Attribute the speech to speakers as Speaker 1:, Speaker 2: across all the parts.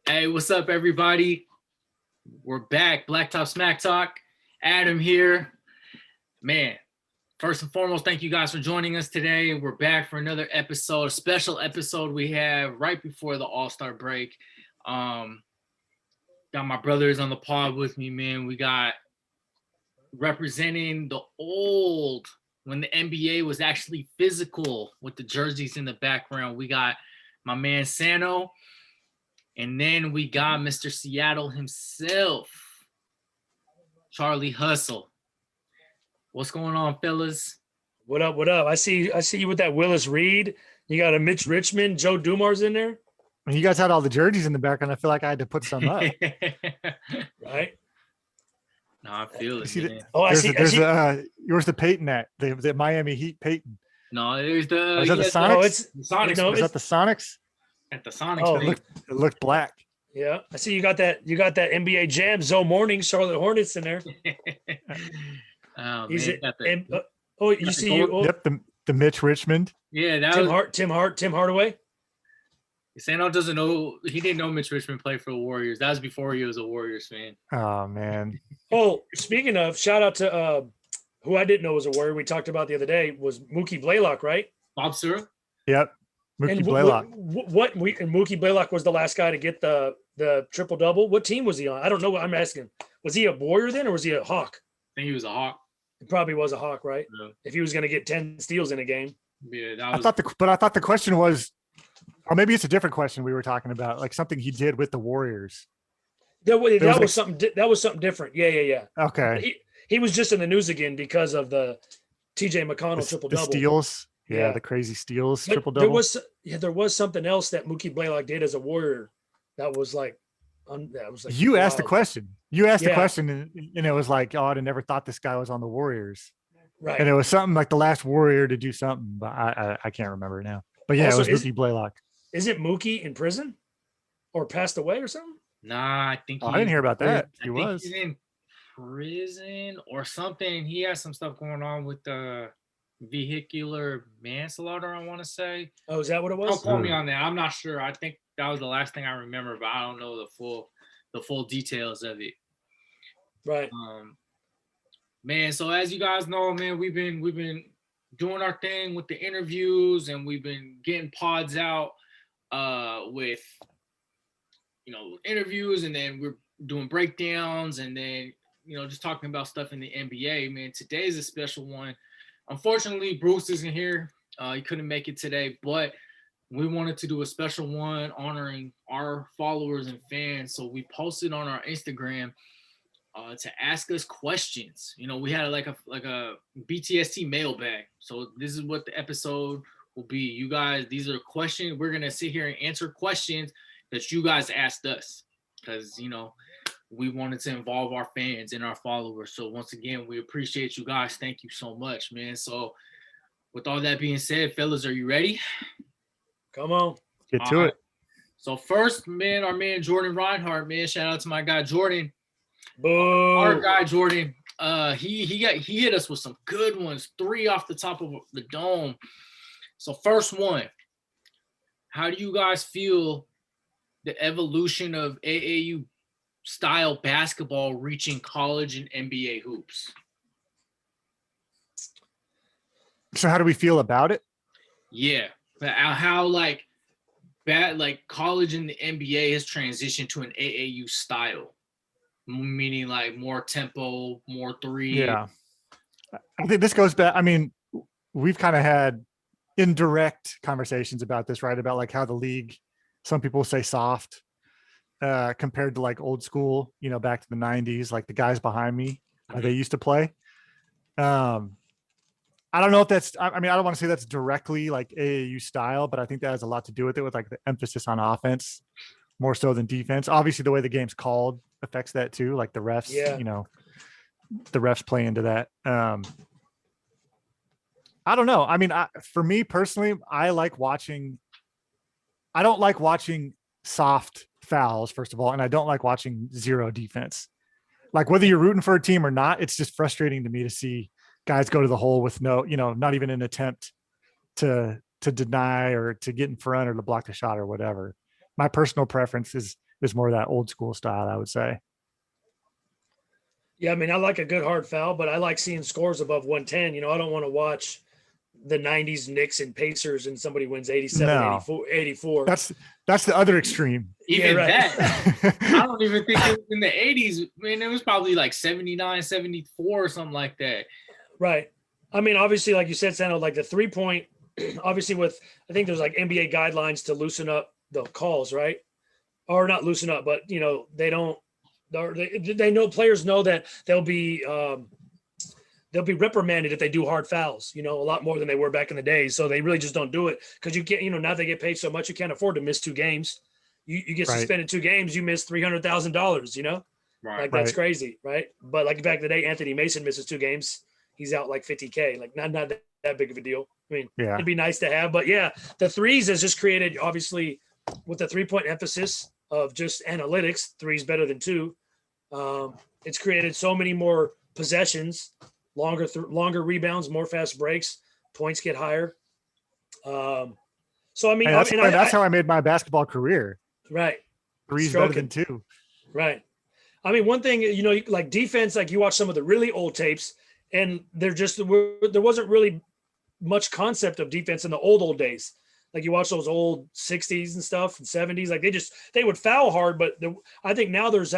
Speaker 1: Hey, what's up, everybody? We're back. Blacktop Smack Talk. Adam here. Man, first and foremost, thank you guys for joining us today. We're back for another episode, a special episode we have right before the All-Star break. Got my brothers on the pod with me, man. We got representing the old, when the NBA was actually physical with the jerseys in the background. We got my man Sano. And then we got Mr. Seattle himself, Charlie Hustle. What's going on, fellas?
Speaker 2: What up? What up? I see you with that Willis Reed. You got a Mitch Richmond, Joe Dumars in there.
Speaker 3: When you guys had all the jerseys in the background, I feel like I had to put some up.
Speaker 2: Right?
Speaker 1: No, I feel it.
Speaker 3: See
Speaker 1: Man.
Speaker 3: Yours the Peyton at the Miami Heat Peyton.
Speaker 1: No, there's the.
Speaker 3: Is that the Sonics?
Speaker 2: No, it's
Speaker 1: the Sonics.
Speaker 2: no,
Speaker 3: Is that the Sonics?
Speaker 1: At the Sonics.
Speaker 2: Oh,
Speaker 3: It looked black.
Speaker 2: yeah. I see you got that NBA Jam, Zoe Morning, Charlotte Hornets in there.
Speaker 1: Oh,
Speaker 2: He's
Speaker 1: man,
Speaker 2: you see you.
Speaker 3: Yep, the Mitch Richmond.
Speaker 1: Yeah, that
Speaker 2: Tim Hardaway.
Speaker 1: Sano doesn't know. He didn't know Mitch Richmond played for the Warriors. That was before he was a Warriors fan.
Speaker 3: Oh man.
Speaker 2: Oh, speaking of, shout out to who I didn't know was a Warrior. We talked about the other day was Mookie Blaylock, right?
Speaker 1: Bob Sura?
Speaker 3: Yep. Mookie
Speaker 2: And
Speaker 3: Blaylock.
Speaker 2: Mookie Blaylock was the last guy to get the triple double. What team was he on? I don't know what I'm asking. Was he a Warrior then, or was he a Hawk?
Speaker 1: I think he was a Hawk.
Speaker 2: It probably was a Hawk, right?
Speaker 1: Yeah.
Speaker 2: If he was going to get 10 steals in a game.
Speaker 1: Yeah,
Speaker 3: I thought the question was, or maybe it's a different question we were talking about, like something he did with the Warriors.
Speaker 2: That was something different. Yeah.
Speaker 3: Okay.
Speaker 2: He was just in the news again because of the TJ McConnell triple double.
Speaker 3: The steals. Yeah, the crazy steals, triple double.
Speaker 2: There was something else that Mookie Blaylock did as a Warrior that was like
Speaker 3: you asked the question. You asked the
Speaker 2: Yeah.
Speaker 3: question, and it was like, oh, I never thought this guy was on the Warriors.
Speaker 2: right.
Speaker 3: And it was something like the last Warrior to do something, but I can't remember it now. But yeah,
Speaker 2: Also,
Speaker 3: it was Mookie Blaylock.
Speaker 2: Isn't Mookie in prison or passed away or something?
Speaker 1: Nah, I think
Speaker 3: I didn't hear about that.
Speaker 1: I think he's in prison or something. He has some stuff going on with the vehicular manslaughter, I want to say.
Speaker 2: Oh, is that what it
Speaker 1: Don't
Speaker 2: was?
Speaker 1: quote me on that. I'm not sure. I think that was the last thing I remember, but I don't know the full details of it.
Speaker 2: Right.
Speaker 1: Man, so as you guys know, man, we've been doing our thing with the interviews, and we've been getting pods out with interviews, and then we're doing breakdowns, and then just talking about stuff in the NBA. Man, today's a special one. Unfortunately, Bruce isn't here. He couldn't make it today, but we wanted to do a special one honoring our followers and fans. So we posted on our Instagram to ask us questions. We had like a BTST mailbag. So this is what the episode will be. You guys, these are questions. We're gonna sit here and answer questions that you guys asked us, because we wanted to involve our fans and our followers. So once again, we appreciate you guys. Thank you so much, man. So with all that being said, fellas, are you ready?
Speaker 2: Come on.
Speaker 3: Get to it.
Speaker 1: So first, man, our man Jordan Reinhardt, man. Shout out to my guy Jordan.
Speaker 2: Boo.
Speaker 1: Our guy Jordan. He hit us with some good ones. 3 off the top of the dome. So first one, how do you guys feel the evolution of AAU style basketball reaching college and NBA hoops?
Speaker 3: So how do we feel about it?
Speaker 1: Yeah, how college and the NBA has transitioned to an AAU style, meaning like more tempo, more three.
Speaker 3: Yeah, I think this goes back. I mean, we've kind of had indirect conversations about this, right? About like how the league, some people say soft, compared to like old school, back to the 90s, like the guys behind me, they used to play. I don't know if that's, I don't want to say that's directly like AAU style, but I think that has a lot to do with it, with like the emphasis on offense more so than defense. Obviously the way the game's called affects that too. Like the refs, the refs play into that. I don't know. I mean, for me personally, I don't like watching soft fouls, first of all, and I don't like watching zero defense. Like whether you're rooting for a team or not, it's just frustrating to me to see guys go to the hole with no, not even an attempt to deny or to get in front or to block the shot or whatever. My personal preference is is more that old school style, I would say.
Speaker 2: Yeah, I mean, I like a good hard foul, but I like seeing scores above 110. I don't want to watch the 90s Knicks and Pacers and somebody wins 87,
Speaker 3: No.
Speaker 2: 84.
Speaker 3: That's the other extreme.
Speaker 1: Even
Speaker 2: right.
Speaker 1: that, I don't even think it was in the 80s. I mean, it was probably like 79, 74 or something like that.
Speaker 2: Right. I mean, obviously, like you said, Sano, like the 3-point, obviously I think there's like NBA guidelines to loosen up the calls, right? Or not loosen up, but they don't, they know, players know that they'll be reprimanded if they do hard fouls, a lot more than they were back in the day. So they really just don't do it because you can't, now they get paid so much, you can't afford to miss 2 games. You get suspended 2 games, you miss $300,000,
Speaker 1: Right.
Speaker 2: Like that's crazy, right? But like back in the day, Anthony Mason misses 2 games, he's out like $50K, like not that big of a deal. I mean, it'd be nice to have, but yeah, the threes has just created, obviously, with the 3-point emphasis of just analytics, 3's better than 2. It's created so many more possessions, longer rebounds, more fast breaks, points get higher. So I mean,
Speaker 3: that's how I made my basketball career.
Speaker 2: Right.
Speaker 3: 3's better than 2.
Speaker 2: Right. I mean, one thing, like defense, like you watch some of the really old tapes and there wasn't really much concept of defense in the old days. Like you watch those old 60s and stuff and 70s, like they would foul hard, but I think now there's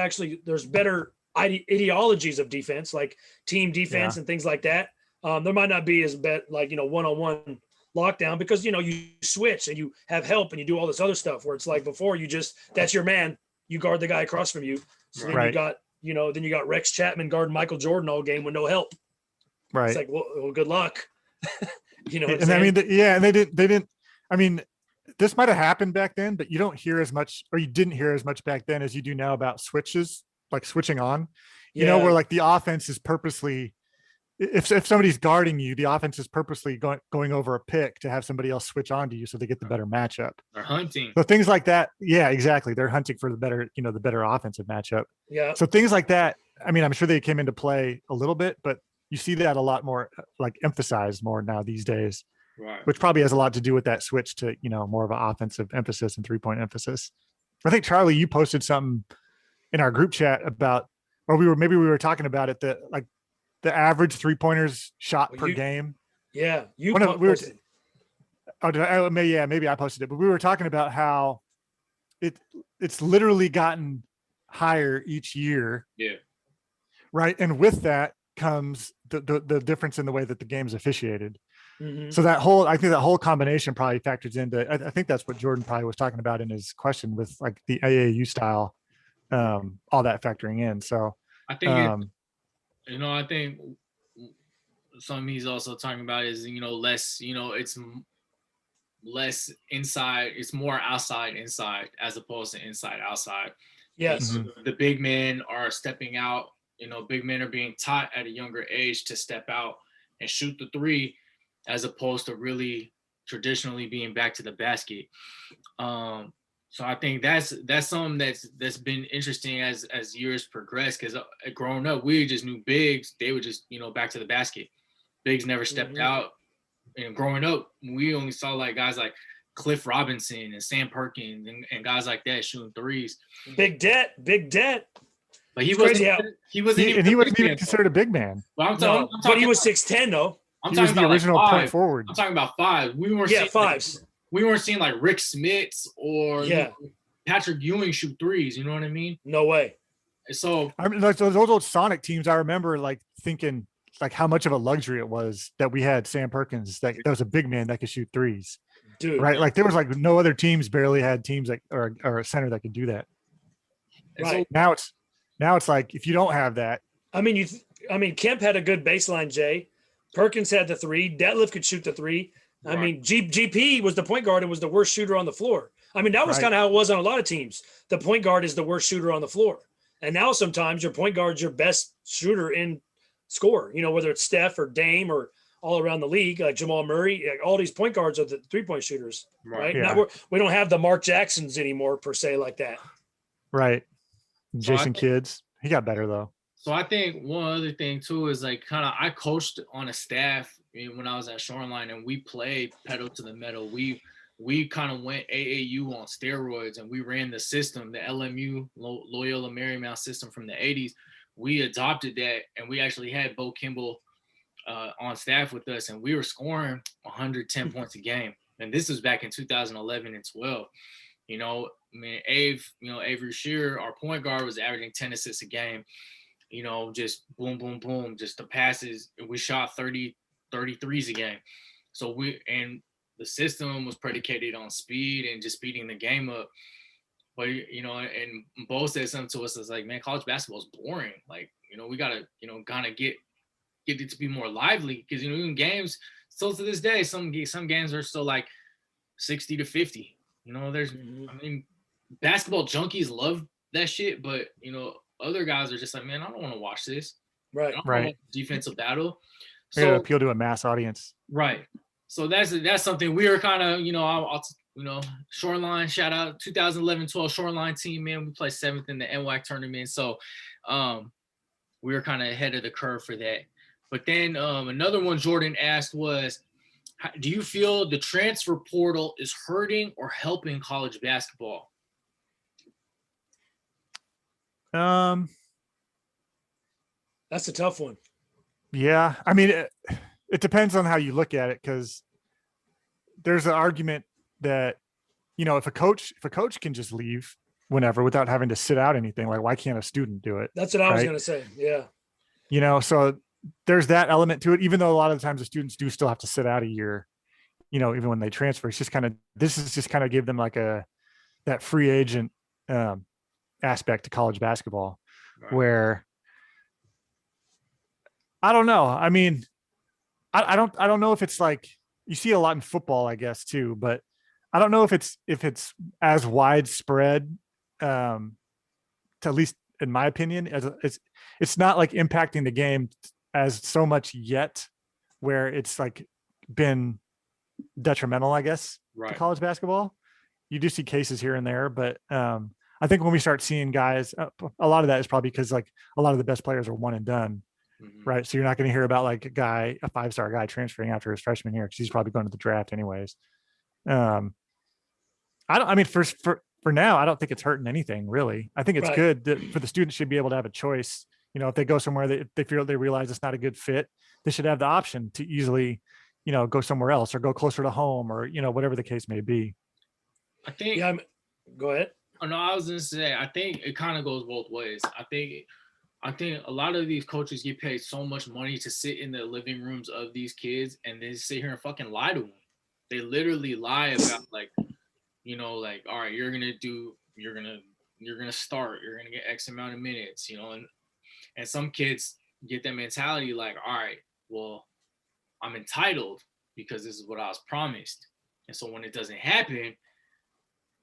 Speaker 2: better ideologies of defense, like team defense and things like that. There might not be as bad, like, one-on-one lockdown because, you switch and you have help and you do all this other stuff where it's like before that's your man. You guard the guy across from you. So then you got Rex Chapman guarding Michael Jordan all game with no help.
Speaker 3: Right.
Speaker 2: It's like, well good luck.
Speaker 3: And I mean, and they didn't, I mean, this might've happened back then, but you don't hear as much, or you didn't hear as much back then as you do now about switches, like switching on, where like the offense is purposely, if somebody's guarding you, the offense is purposely going over a pick to have somebody else switch on to you so they get the better matchup.
Speaker 1: They're hunting.
Speaker 3: So things like that. Yeah, exactly. They're hunting for the better offensive matchup.
Speaker 2: Yeah.
Speaker 3: So things like that, I mean, I'm sure they came into play a little bit, but you see that a lot more like emphasized more now these days,
Speaker 1: right?
Speaker 3: Which probably has a lot to do with that switch to, more of an offensive emphasis and 3-point emphasis. I think Charlie, you posted something in our group chat about, or we were talking about it, that like the average 3-pointers shot per game.
Speaker 2: Yeah.
Speaker 3: Maybe I posted it, but we were talking about how it's literally gotten higher each year.
Speaker 1: Yeah.
Speaker 3: Right. And with that comes the difference in the way that the game's officiated.
Speaker 2: Mm-hmm.
Speaker 3: So I think that whole combination probably factors into, I think that's what Jordan probably was talking about in his question with like the AAU style, all that factoring in. So
Speaker 1: I think, I think something he's also talking about is, less, it's less inside, it's more outside, inside, as opposed to inside, outside.
Speaker 2: Yes.
Speaker 3: Mm-hmm.
Speaker 1: The big men are stepping out, big men are being taught at a younger age to step out and shoot the 3, as opposed to really traditionally being back to the basket. So I think that's something that's been interesting as years progress, because growing up, we just knew bigs, they would just, back to the basket. Bigs never stepped out. And growing up, we only saw like guys like Cliff Robinson and Sam Perkins and guys like that shooting 3s.
Speaker 2: Big debt.
Speaker 1: But he wasn't
Speaker 3: even considered a big man.
Speaker 2: But he was 6'10" though.
Speaker 3: He was the original point forward.
Speaker 1: I'm talking about 5. We weren't seeing
Speaker 2: 5s.
Speaker 1: We weren't seeing like Rick Smits or Patrick Ewing shoot 3s. You know what I mean?
Speaker 2: No way.
Speaker 1: So
Speaker 3: I mean, like those old Sonic teams, I remember like thinking like how much of a luxury it was that we had Sam Perkins that was a big man that could shoot 3s.
Speaker 2: Dude,
Speaker 3: right? Like there was like no other teams barely had teams that or a center that could do that.
Speaker 2: Right.
Speaker 3: So now it's like if you don't have that.
Speaker 2: I mean, Kemp had a good baseline, Jay. Perkins had the 3. Detlef could shoot the 3. I mean, GP was the point guard and was the worst shooter on the floor. I mean, that was kind of how it was on a lot of teams. The point guard is the worst shooter on the floor. And now sometimes your point guard's your best shooter in score, whether it's Steph or Dame or all around the league, like Jamal Murray, like all these point guards are the 3-point shooters, right?
Speaker 3: Yeah.
Speaker 2: We don't have the Mark Jacksons anymore per se like that.
Speaker 3: Right. Jason Kidds. He got better though.
Speaker 1: So I think one other thing too is like I coached on a staff when I was at Shoreline, and we played pedal to the metal. We we kind of went AAU on steroids, and we ran the system, the LMU, Loyola Marymount system from the 80s. We adopted that, and we actually had Bo Kimball on staff with us, and we were scoring 110 points a game. And this was back in 2011 and 12. You know, I mean, Avery Shearer, our point guard, was averaging 10 assists a game. You know, just boom, boom, boom, just the passes. We shot 33s a game. So the system was predicated on speed and just speeding the game up. But, you know, and Bo said something to us. It's like, man, college basketball is boring. Like, you know, we got to, you know, kind of get it to be more lively, because, you know, in games, still to this day, some games are still like 60-50. You know, I mean, basketball junkies love that shit, but, you know, other guys are just like, man, I don't want to watch this.
Speaker 2: Right.
Speaker 1: I don't want to watch defensive battle.
Speaker 3: So appeal to a mass audience.
Speaker 1: Right. So that's something we were kind of, you know, I'll you know, Shoreline, shout out 2011-12 Shoreline team, man. We played 7th in the NWAC tournament. So we were kind of ahead of the curve for that. But then another one Jordan asked was, do you feel the transfer portal is hurting or helping college basketball?
Speaker 2: That's a tough one.
Speaker 3: Yeah. I mean, it depends on how you look at it, because there's an argument that, you know, if a coach can just leave whenever without having to sit out anything, like, why can't a student do it?
Speaker 2: That's what I was going to say. Yeah.
Speaker 3: You know, so there's that element to it, even though a lot of the times the students do still have to sit out a year, you know, even when they transfer. It's just this is just kind of give them like that free agent aspect to college basketball, right, where I don't know. I mean, I don't know if it's like, you see a lot in football, I guess, too, but I don't know if it's as widespread, to at least in my opinion, as it's not like impacting the game as so much yet, where it's like been detrimental, I guess, right, to college basketball. You do see cases here and there, but I think when we start seeing guys, a lot of that is probably because like a lot of the best players are one and done. Mm-hmm. Right. So you're not going to hear about like a 5-star guy transferring after his freshman year, because he's probably going to the draft anyways. For now, I don't think it's hurting anything really. I think it's right, good that for the students should be able to have a choice. You know, if they go somewhere that they realize it's not a good fit, they should have the option to easily, you know, go somewhere else or go closer to home, or, you know, whatever the case may be.
Speaker 1: I think.
Speaker 2: Yeah. Go ahead.
Speaker 1: Oh, no, I was going to say, I think it kind of goes both ways. I think a lot of these coaches get paid so much money to sit in the living rooms of these kids, and they sit here and fucking lie to them. They literally lie about, like, you know, like, all right, you're gonna start, you're gonna get X amount of minutes, you know, and some kids get that mentality like, all right, well, I'm entitled because this is what I was promised. And so when it doesn't happen,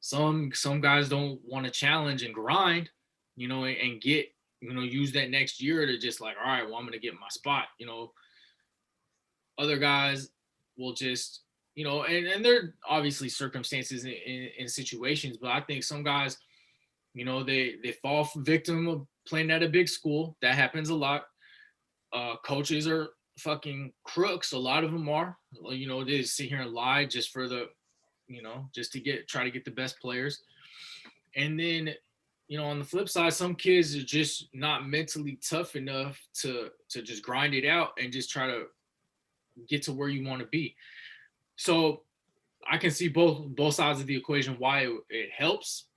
Speaker 1: some guys don't want to challenge and grind, you know, and get, you know, use that next year to just like, all right, well, I'm going to get my spot, you know. Other guys will just, you know, and there are obviously circumstances in situations, but I think some guys, you know, they fall victim of playing at a big school. That happens a lot. Coaches are fucking crooks. A lot of them are, you know, they sit here and lie just for the, you know, just to try to get the best players. And then, you know, on the flip side, some kids are just not mentally tough enough to just grind it out and just try to get to where you want to be. So I can see both sides of the equation, why it helps.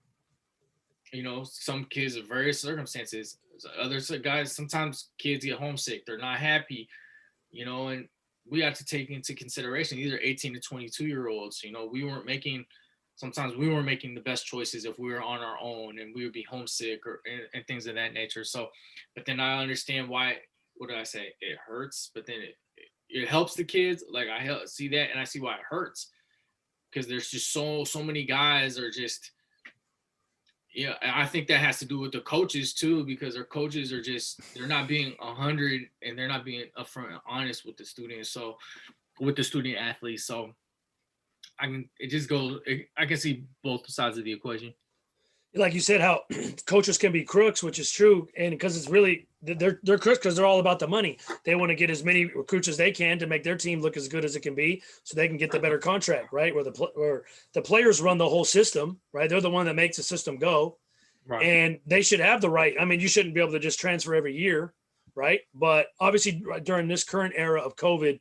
Speaker 1: You know, some kids of various circumstances. Other guys, sometimes kids get homesick. They're not happy, you know, and we have to take into consideration these are 18 to 22-year-olds. You know, sometimes we weren't making the best choices if we were on our own, and we would be homesick and things of that nature. So, but then I understand why, what did I say? It hurts, but then it helps the kids. Like I see that, and I see why it hurts, because there's just so many guys are just, yeah. I think that has to do with the coaches too, because their coaches are just, they're not being 100 and they're not being upfront and honest with the students. So with the student athletes. So I can see both sides of the equation.
Speaker 2: Like you said, how coaches can be crooks, which is true. And because it's really they're because they're all about the money. They want to get as many recruits as they can to make their team look as good as it can be, so they can get the better contract, right? Where the players run the whole system, right? They're the one that makes the system go,
Speaker 1: Right.
Speaker 2: and they should have the right. I mean, you shouldn't be able to just transfer every year, right? But obviously, during this current era of COVID,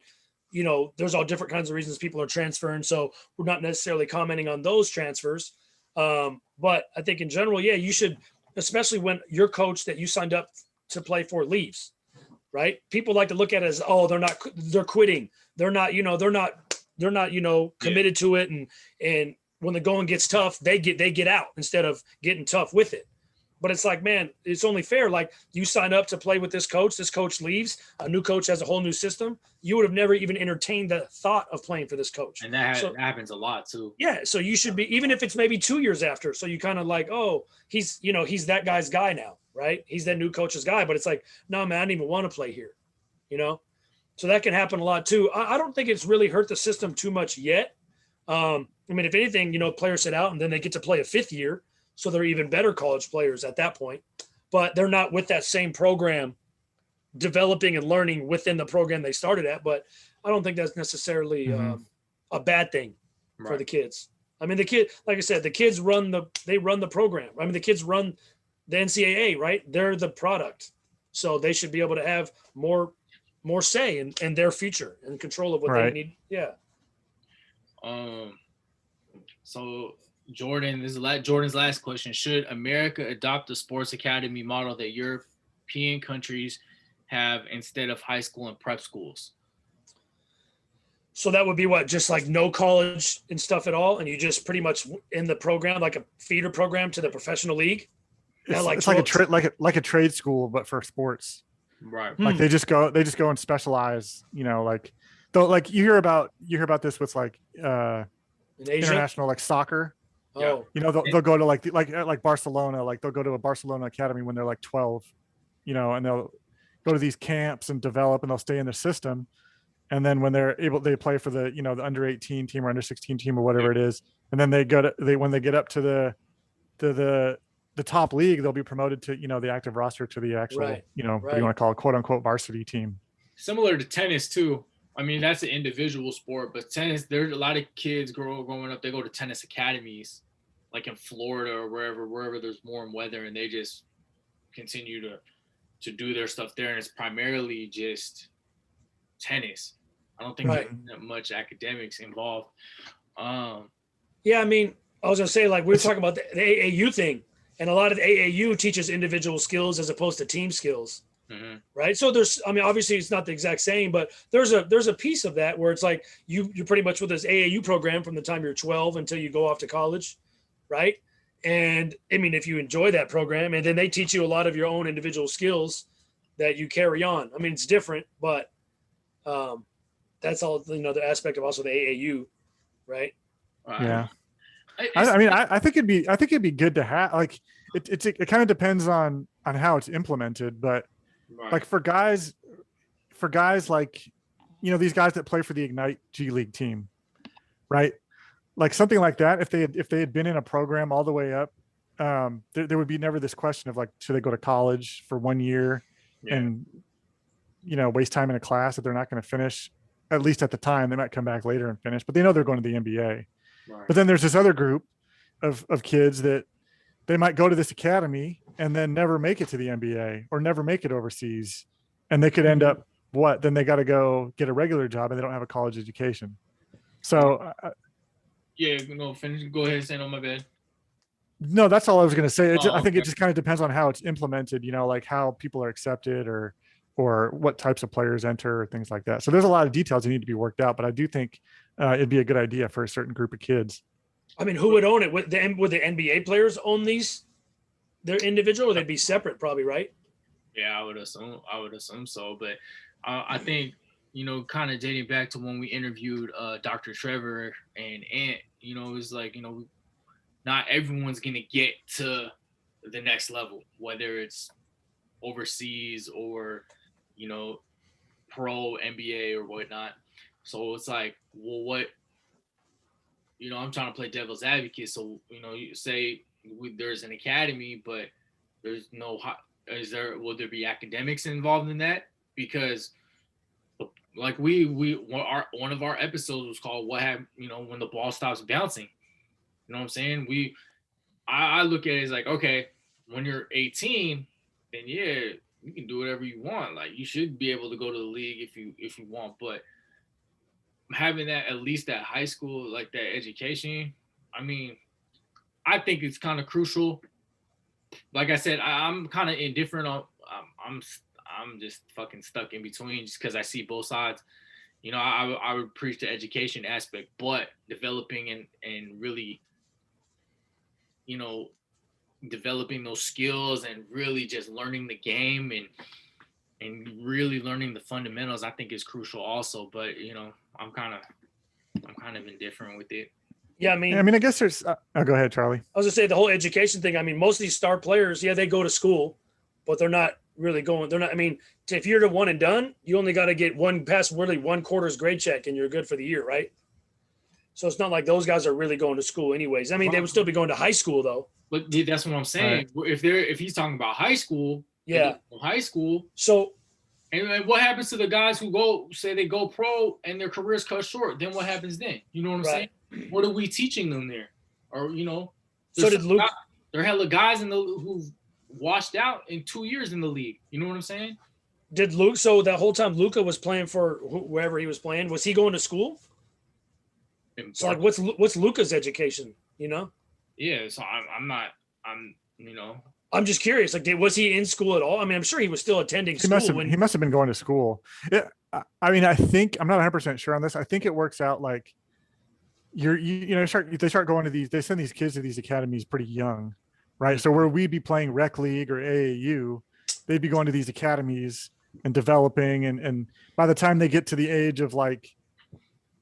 Speaker 2: there's all different kinds of reasons people are transferring. So we're not necessarily commenting on those transfers. But I think in general, yeah, you should, especially when your coach that you signed up to play for leaves, right? People like to look at it as, oh, they're quitting. They're not committed to it. And when the going gets tough, they get out instead of getting tough with it. But it's like, man, it's only fair. Like, you sign up to play with this coach leaves, a new coach has a whole new system. You would have never even entertained the thought of playing for this coach.
Speaker 1: And that happens a lot too.
Speaker 2: Yeah. So you should be, even if it's maybe 2 years after. So you kind of like, oh, he's that guy's guy now, right? He's that new coach's guy. But it's like, no, man, I didn't even want to play here, So that can happen a lot too. I don't think it's really hurt the system too much yet. I mean, if anything, players sit out and then they get to play a 5th year. So they're even better college players at that point, but they're not with that same program developing and learning within the program they started at. But I don't think that's necessarily a bad thing for the kids. I mean, like I said, the kids run the program. I mean, the kids run the NCAA, right? They're the product. So they should be able to have more say in their future and control of what they need. Yeah.
Speaker 1: So Jordan, this is Jordan's last question. Should America adopt the sports academy model that European countries have instead of high school and prep schools?
Speaker 2: So that would be what, just like no college and stuff at all, and you just pretty much in the program, like a feeder program to the professional league.
Speaker 3: It's like a trade school, but for sports.
Speaker 1: Right.
Speaker 3: Like they just go and specialize. Like you hear about this with like international like soccer.
Speaker 2: Oh,
Speaker 3: they'll go to like Barcelona, like they'll go to a Barcelona academy when they're like 12, and they'll go to these camps and develop, and they'll stay in the system. And then when they're able, they play for the, the under 18 team or under 16 team or whatever it is. And then when they get up to the top league, they'll be promoted to, the active roster to the actual, what do you want to call it, quote unquote varsity team.
Speaker 1: Similar to tennis too. I mean, that's an individual sport, but tennis, there's a lot of kids growing up, they go to tennis academies, like in Florida or wherever there's warm weather, and they just continue to do their stuff there. And it's primarily just tennis. I don't think there's that much academics involved.
Speaker 2: Yeah, I mean, I was gonna say, like, we were talking about the AAU thing, and a lot of the AAU teaches individual skills as opposed to team skills. Mm-hmm. Right. So obviously it's not the exact same, but there's a piece of that where it's like you're pretty much with this AAU program from the time you're 12 until you go off to college. Right. And I mean, if you enjoy that program, and then they teach you a lot of your own individual skills that you carry on. I mean, it's different, but that's all, the aspect of also the AAU. Right.
Speaker 3: Yeah. I think it'd be good to have, like, it kind of depends on how it's implemented, but like for guys like, these guys that play for the Ignite G League team, right? Like something like that, if they had been in a program all the way up, there would be never this question of like, should they go to college for 1 year and, waste time in a class that they're not going to finish. At least at the time, they might come back later and finish, but they know they're going to the NBA. Right. But then there's this other group of kids that they might go to this academy and then never make it to the NBA or never make it overseas. And they could end up then they got to go get a regular job and they don't have a college education. So
Speaker 1: finish. Go ahead and say, no, my bad.
Speaker 3: No, that's all I was going to say. I think it just kind of depends on how it's implemented, like how people are accepted or what types of players enter or things like that. So there's a lot of details that need to be worked out, but I do think it'd be a good idea for a certain group of kids.
Speaker 2: I mean, who would own it? Would the NBA players own these? They're individual, or they'd be separate, probably, right?
Speaker 1: Yeah, I would assume so. But I think, kind of dating back to when we interviewed Dr. Trevor and Ant, it's like, not everyone's gonna get to the next level, whether it's overseas or, pro NBA or whatnot. So it's like, well, what? I'm trying to play devil's advocate. So, you say there's an academy, but there's no will there be academics involved in that? Because like one of our episodes was called "What Happened," when the ball stops bouncing. You know what I'm saying? I look at it as like, okay, when you're 18, then yeah, you can do whatever you want. Like you should be able to go to the league if you want, but having that at least at high school, like that education, I mean, I think it's kind of crucial. Like I said, I'm kind of indifferent on. I'm just fucking stuck in between just because I see both sides. I would preach the education aspect, but developing and really, developing those skills and really just learning the game and really learning the fundamentals, I think is crucial also. But I'm kind of indifferent with it.
Speaker 2: Yeah,
Speaker 3: I guess there's. Oh, go ahead, Charlie.
Speaker 2: I was gonna say the whole education thing. I mean, most of these star players, yeah, they go to school, but they're not really going. They're not. I mean, if you're the one and done, you only got to get one quarter's grade check, and you're good for the year, right? So it's not like those guys are really going to school, anyways. I mean, they would still be going to high school though.
Speaker 1: But that's what I'm saying. Right. If he's talking about high school,
Speaker 2: yeah,
Speaker 1: high school.
Speaker 2: So.
Speaker 1: And what happens to the guys who they go pro and their careers cut short? Then what happens then? You know what I'm saying? What are we teaching them there? Or
Speaker 2: so did Luke?
Speaker 1: There are hella guys who've washed out in 2 years in the league. You know what I'm saying?
Speaker 2: Did Luke? So that whole time Luka was playing for wherever he was playing, was he going to school? So like, what's Luka's education?
Speaker 1: Yeah. So
Speaker 2: I'm just curious. Like, was he in school at all? I mean, I'm sure he was still attending school.
Speaker 3: He must have been going to school. Yeah, I mean, I think I'm not 100% sure on this. I think it works out like they start going to they send these kids to these academies pretty young, right? So where we'd be playing rec league or AAU, they'd be going to these academies and developing, and by the time they get to the age of like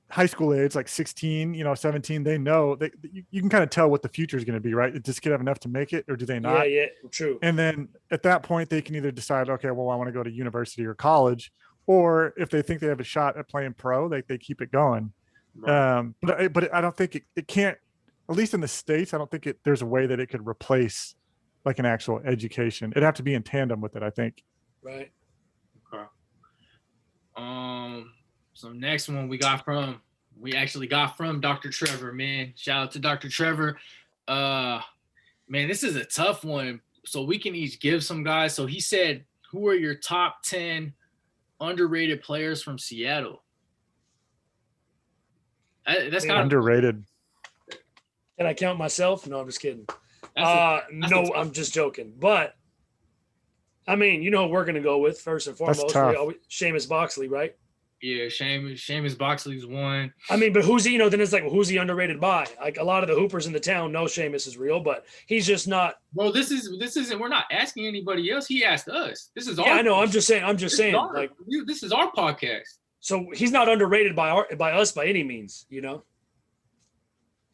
Speaker 3: high school age, like 16, 17, they know that you can kind of tell what the future is going to be, right? Does this kid have enough to make it or do they not?
Speaker 2: Yeah, true.
Speaker 3: And then at that point, they can either decide, okay, well, I want to go to university or college, or if they think they have a shot at playing pro, they keep it going. Right. But I don't think it can't, at least in the States, I don't think there's a way that it could replace like an actual education. It'd have to be in tandem with it, I think.
Speaker 2: Right.
Speaker 1: Okay. So next one we actually got from Dr. Trevor, man. Shout out to Dr. Trevor. Man, this is a tough one. So we can each give some guys. So he said, who are your top 10 underrated players from Seattle? That's kind of
Speaker 3: underrated.
Speaker 2: Can I count myself? No, I'm just kidding. No, I'm just joking. But I mean, who we're going to go with first and foremost. Seamus Boxley, right?
Speaker 1: Yeah, Seamus Boxley's one.
Speaker 2: I mean, but who's he? Then it's like, who's he underrated by? Like a lot of the hoopers in the town know Seamus is real, but he's just not.
Speaker 1: Well, this isn't. We're not asking anybody else. He asked us. This is.
Speaker 2: Yeah, I know. I'm just saying.
Speaker 1: This is our podcast.
Speaker 2: So he's not underrated by us by any means,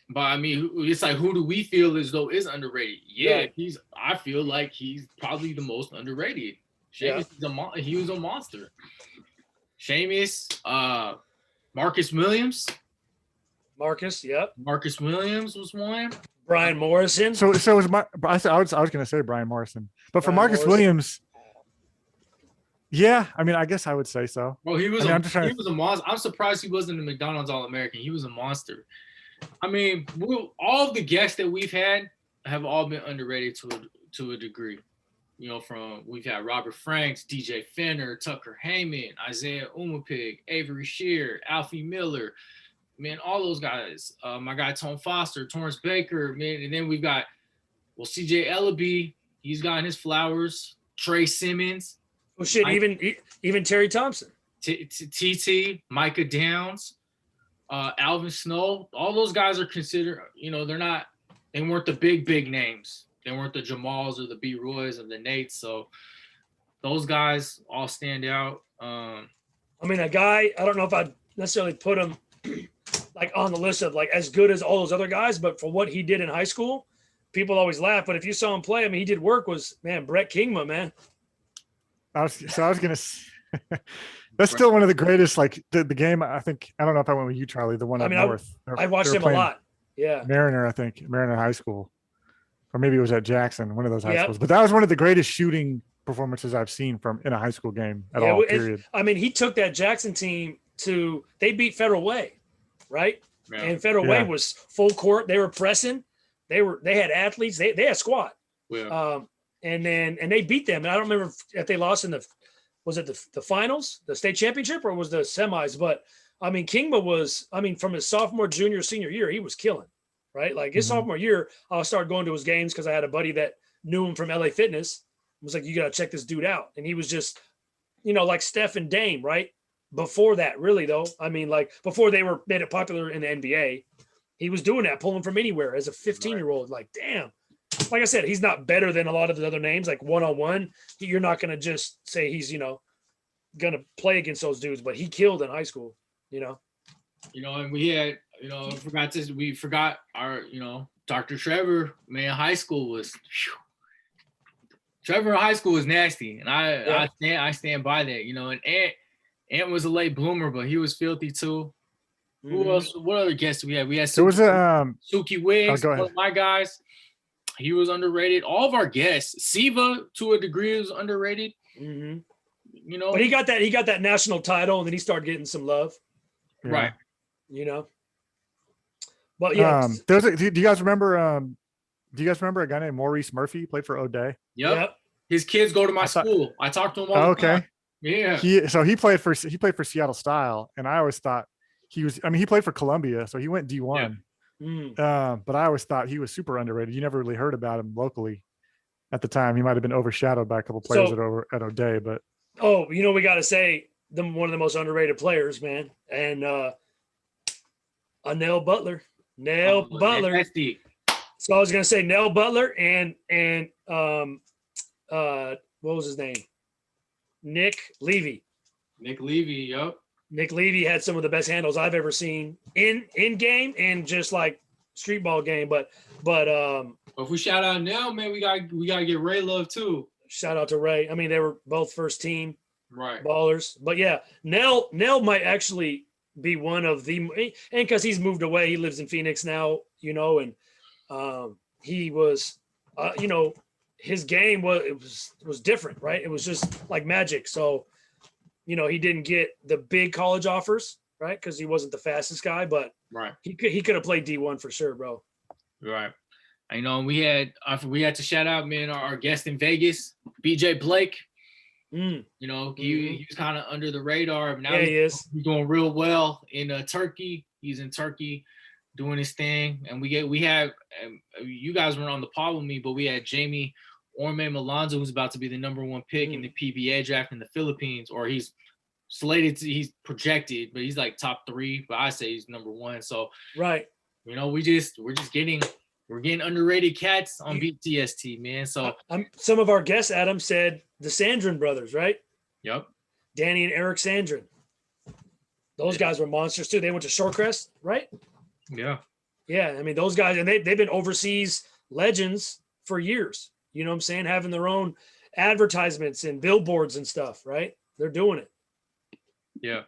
Speaker 1: But I mean, it's like, who do we feel as though is underrated? Yeah, I feel like he's probably the most underrated. Seamus, he was a monster. Seamus, Marcus Williams. Marcus Williams was one.
Speaker 2: Brian Morrison.
Speaker 3: So was I was going to say Brian Morrison, but for Marcus Williams, yeah, I mean, I guess I would say so.
Speaker 1: Well, he was a monster. I'm surprised he wasn't a McDonald's All-American. He was a monster. I mean, all of the guests that we've had have all been underrated to a degree. We've had Robert Franks, DJ Fenner, Tucker Heyman, Isaiah Umapig, Avery Shear, Alfie Miller, man, all those guys. My guy Tom Foster, Torrance Baker, man, and then we've got CJ Ellaby. He's gotten his flowers. Trey Simmons.
Speaker 2: Oh shit! Even Terry Thompson.
Speaker 1: TT, Micah Downs, Alvin Snow. All those guys are considered. They weren't the big names. They weren't the Jamals or the B. Roys or the Nates. So those guys all stand out.
Speaker 2: I mean, a guy, I don't know if I'd necessarily put him like on the list of like as good as all those other guys, but for what he did in high school, people always laugh. But if you saw him play, I mean, he did work. Brett Kingma, man.
Speaker 3: I was going to that's still one of the greatest, like the game. I don't know if I went with you, Charlie, the one up north.
Speaker 2: I watched him a lot. Yeah.
Speaker 3: Mariner High School. Or maybe it was at Jackson, one of those high schools. But that was one of the greatest shooting performances I've seen from in a high school game at
Speaker 2: Yeah,
Speaker 3: all.
Speaker 2: and,
Speaker 3: Period.
Speaker 2: I mean, he took that Jackson team they beat Federal Way, right?
Speaker 1: Yeah.
Speaker 2: And Federal Way was full court. They were pressing. They had athletes. They had squad.
Speaker 1: Yeah.
Speaker 2: And they beat them. And I don't remember if they lost in was it the finals, the state championship, or was the semis? But I mean, Kingma was, from his sophomore, junior, senior year, he was killing, right? Like his sophomore year, I started going to his games because I had a buddy that knew him from LA Fitness. I was like, you got to check this dude out. And he was just, like Steph and Dame, right? Before that, really, though. I mean, like before they made it popular in the NBA, he was doing that, pulling from anywhere as a 15-year-old. Like, damn. Like I said, he's not better than a lot of the other names. Like one-on-one, you're not going to just say he's, going to play against those dudes, but he killed in high school,
Speaker 1: And we had, we forgot our, Dr. Trevor, man, high school was, Trevor in high school was nasty. And I stand by that, and Ant was a late bloomer, but he was filthy too. Who else? What other guests do we had? We had Suki Wiggs, one of my guys. He was underrated. All of our guests, Siva to a degree was underrated.
Speaker 2: But he got that national title, and then he started getting some love.
Speaker 1: Right.
Speaker 2: But yeah.
Speaker 3: Do you guys remember? Do you guys remember a guy named Maurice Murphy? He played for O'Day.
Speaker 1: Yep. His kids go to my school. I talked to him all the time. Yeah.
Speaker 3: He played for Seattle Style, and I always thought he was. I mean, he played for Columbia, so he went D1. But I always thought he was super underrated. You never really heard about him locally at the time. He might have been overshadowed by a couple players at O'Day. But
Speaker 2: we got to say one of the most underrated players, man, and Nell Butler. Butler.
Speaker 1: Nasty.
Speaker 2: So I was gonna say Nell Butler and what was his name? Nick Levy.
Speaker 1: Nick Levy, yep.
Speaker 2: Nick Levy had some of the best handles I've ever seen in game and just like street ball game. But
Speaker 1: if we shout out Nell, man, we gotta get Ray love too.
Speaker 2: Shout out to Ray. I mean, they were both first team ballers. But yeah, Nell might actually be one of the, and because he's moved away, he lives in Phoenix now, and he was, his game was different, right? It was just like magic. So, he didn't get the big college offers, right? Because he wasn't the fastest guy, but he could have played D1 for sure, bro.
Speaker 1: Right. I know we had to shout out, man, our guest in Vegas, BJ Blake. He was kind of under the radar, but now he's doing real well in Turkey. He's in Turkey doing his thing, and we have you guys weren't on the pod with me, but we had Jamie Orme Malonzo, who's about to be the number 1 pick in the PBA draft in the Philippines, or he's he's projected, but he's like top 3, but I say he's number 1. So
Speaker 2: right,
Speaker 1: we're getting underrated cats on BTST, man. So
Speaker 2: some of our guests, Adam, said the Sandrin brothers, right?
Speaker 1: Yep.
Speaker 2: Danny and Eric Sandrin. Those guys were monsters too. They went to Shorecrest, right?
Speaker 1: Yeah.
Speaker 2: Yeah. I mean, those guys, and they've been overseas legends for years. You know what I'm saying? Having their own advertisements and billboards and stuff, right? They're doing it.
Speaker 1: Yeah,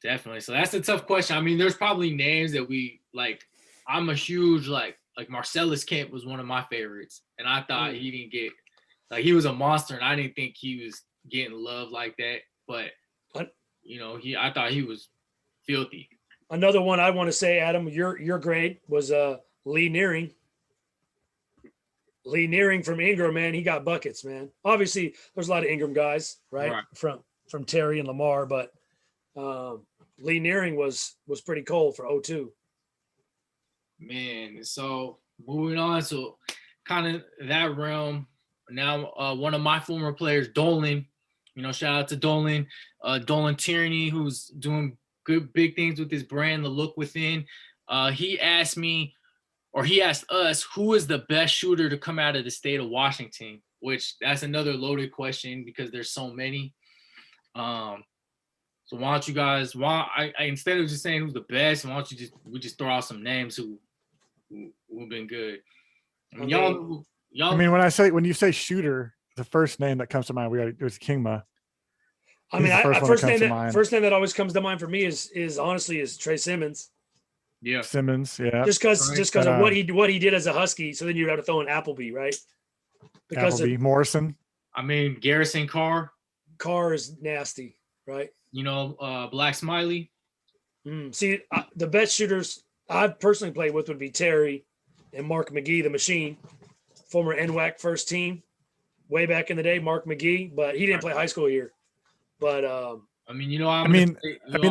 Speaker 1: definitely. So that's a tough question. I mean, there's probably names that we like. I'm a huge like Marcellus Kemp was one of my favorites, and I thought he didn't get he was a monster, and I didn't think he was getting love like that. But I thought he was filthy.
Speaker 2: Another one I want to say, Adam, your grade was Lee Nearing. Lee Nearing from Ingram, man, he got buckets, man. Obviously, there's a lot of Ingram guys, right? From Terry and Lamar, but Lee Nearing was pretty cold for 0-2.
Speaker 1: Man, so moving on to kind of that realm. Now, one of my former players, Dolan, shout out to Dolan, Dolan Tierney, who's doing good, big things with his brand, The Look Within. He asked us, who is the best shooter to come out of the state of Washington? Which that's another loaded question because there's so many. So why don't you guys? Instead of just saying who's the best, why don't we just throw out some names who've been good? I mean, y'all.
Speaker 3: I mean, when you say shooter, the first name that comes to mind was Kingma.
Speaker 2: I mean, first name that always comes to mind for me is honestly Trey Simmons.
Speaker 1: Yeah,
Speaker 3: Simmons. Yeah,
Speaker 2: just because of what he did as a Husky. So then you have to throw in Appleby, right? Because
Speaker 3: Morrison.
Speaker 1: I mean, Garrison Carr,
Speaker 2: Carr is nasty, right?
Speaker 1: Black Smiley.
Speaker 2: See, the best shooters I've personally played with would be Terry and Mark McGee, the Machine, former NWAC first team, way back in the day. Mark McGee, but he didn't play high school here. But
Speaker 1: I mean,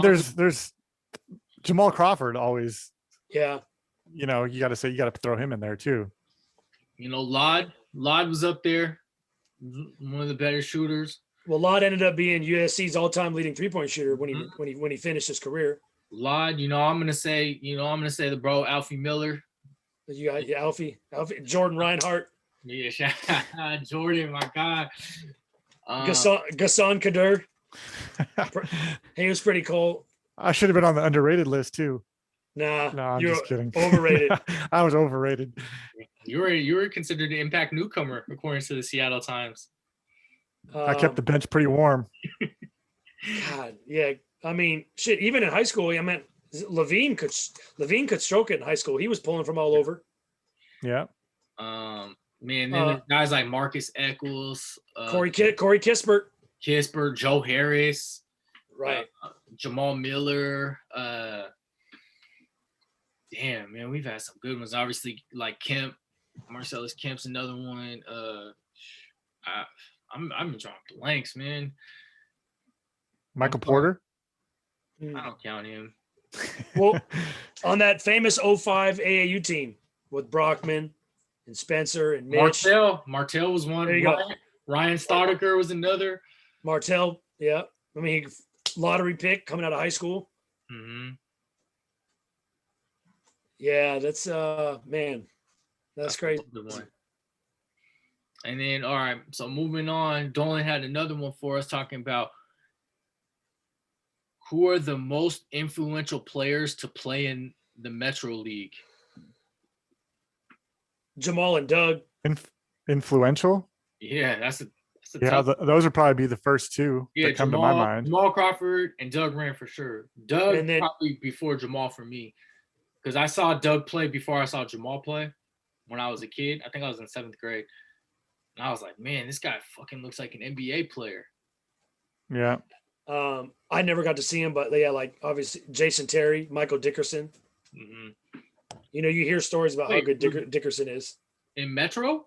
Speaker 3: there's Jamal Crawford always.
Speaker 2: Yeah.
Speaker 3: You got to throw him in there too.
Speaker 1: Lod was up there, one of the better shooters.
Speaker 2: Well, Lod ended up being USC's all-time leading three-point shooter when he finished his career.
Speaker 1: Lod, I'm gonna say the bro Alfie Miller.
Speaker 2: You got Alfie, Jordan Reinhardt.
Speaker 1: Yeah, Jordan, my God.
Speaker 2: Ghassan Kadir. He was pretty cool.
Speaker 3: I should have been on the underrated list too.
Speaker 2: Nah,
Speaker 3: no, I'm just kidding.
Speaker 2: Overrated.
Speaker 3: I was overrated.
Speaker 1: You were considered an impact newcomer according to the Seattle Times.
Speaker 3: I kept the bench pretty warm.
Speaker 2: God, yeah. I mean, shit. Even in high school, I mean, Levine could stroke it in high school. He was pulling from all over.
Speaker 3: Yeah.
Speaker 1: Man, then there's guys like Marcus Eccles,
Speaker 2: Corey Kispert,
Speaker 1: Joe Harris,
Speaker 2: right?
Speaker 1: Jamal Miller. Damn, man, we've had some good ones. Obviously, like Kemp, Marcellus Kemp's another one. I'm drawing blanks, man.
Speaker 3: Michael Porter.
Speaker 1: I don't count him.
Speaker 2: Well, on that famous 05 AAU team with Brockman and Spencer and Mitch.
Speaker 1: Martell was one.
Speaker 2: There you go.
Speaker 1: Ryan Staudiker was another.
Speaker 2: Martell, yeah. I mean, lottery pick coming out of high school.
Speaker 1: Mm-hmm.
Speaker 2: Yeah, that's man, that's crazy.
Speaker 1: And then, all right, so moving on, Dolan had another one for us talking about who are the most influential players to play in the Metro League.
Speaker 2: Jamal and Doug.
Speaker 3: Influential?
Speaker 1: Yeah, that's
Speaker 3: those would probably be the first two that come to my mind.
Speaker 1: Jamal Crawford and Doug Rand for sure. Doug probably before Jamal for me, because I saw Doug play before I saw Jamal play when I was a kid. I think I was in 7th grade. And I was like, man, this guy fucking looks like an NBA player.
Speaker 3: Yeah.
Speaker 2: I never got to see him, but yeah, like obviously Jason Terry, Michael Dickerson.
Speaker 1: Mm-hmm.
Speaker 2: You hear stories about how good Dickerson is.
Speaker 1: In Metro?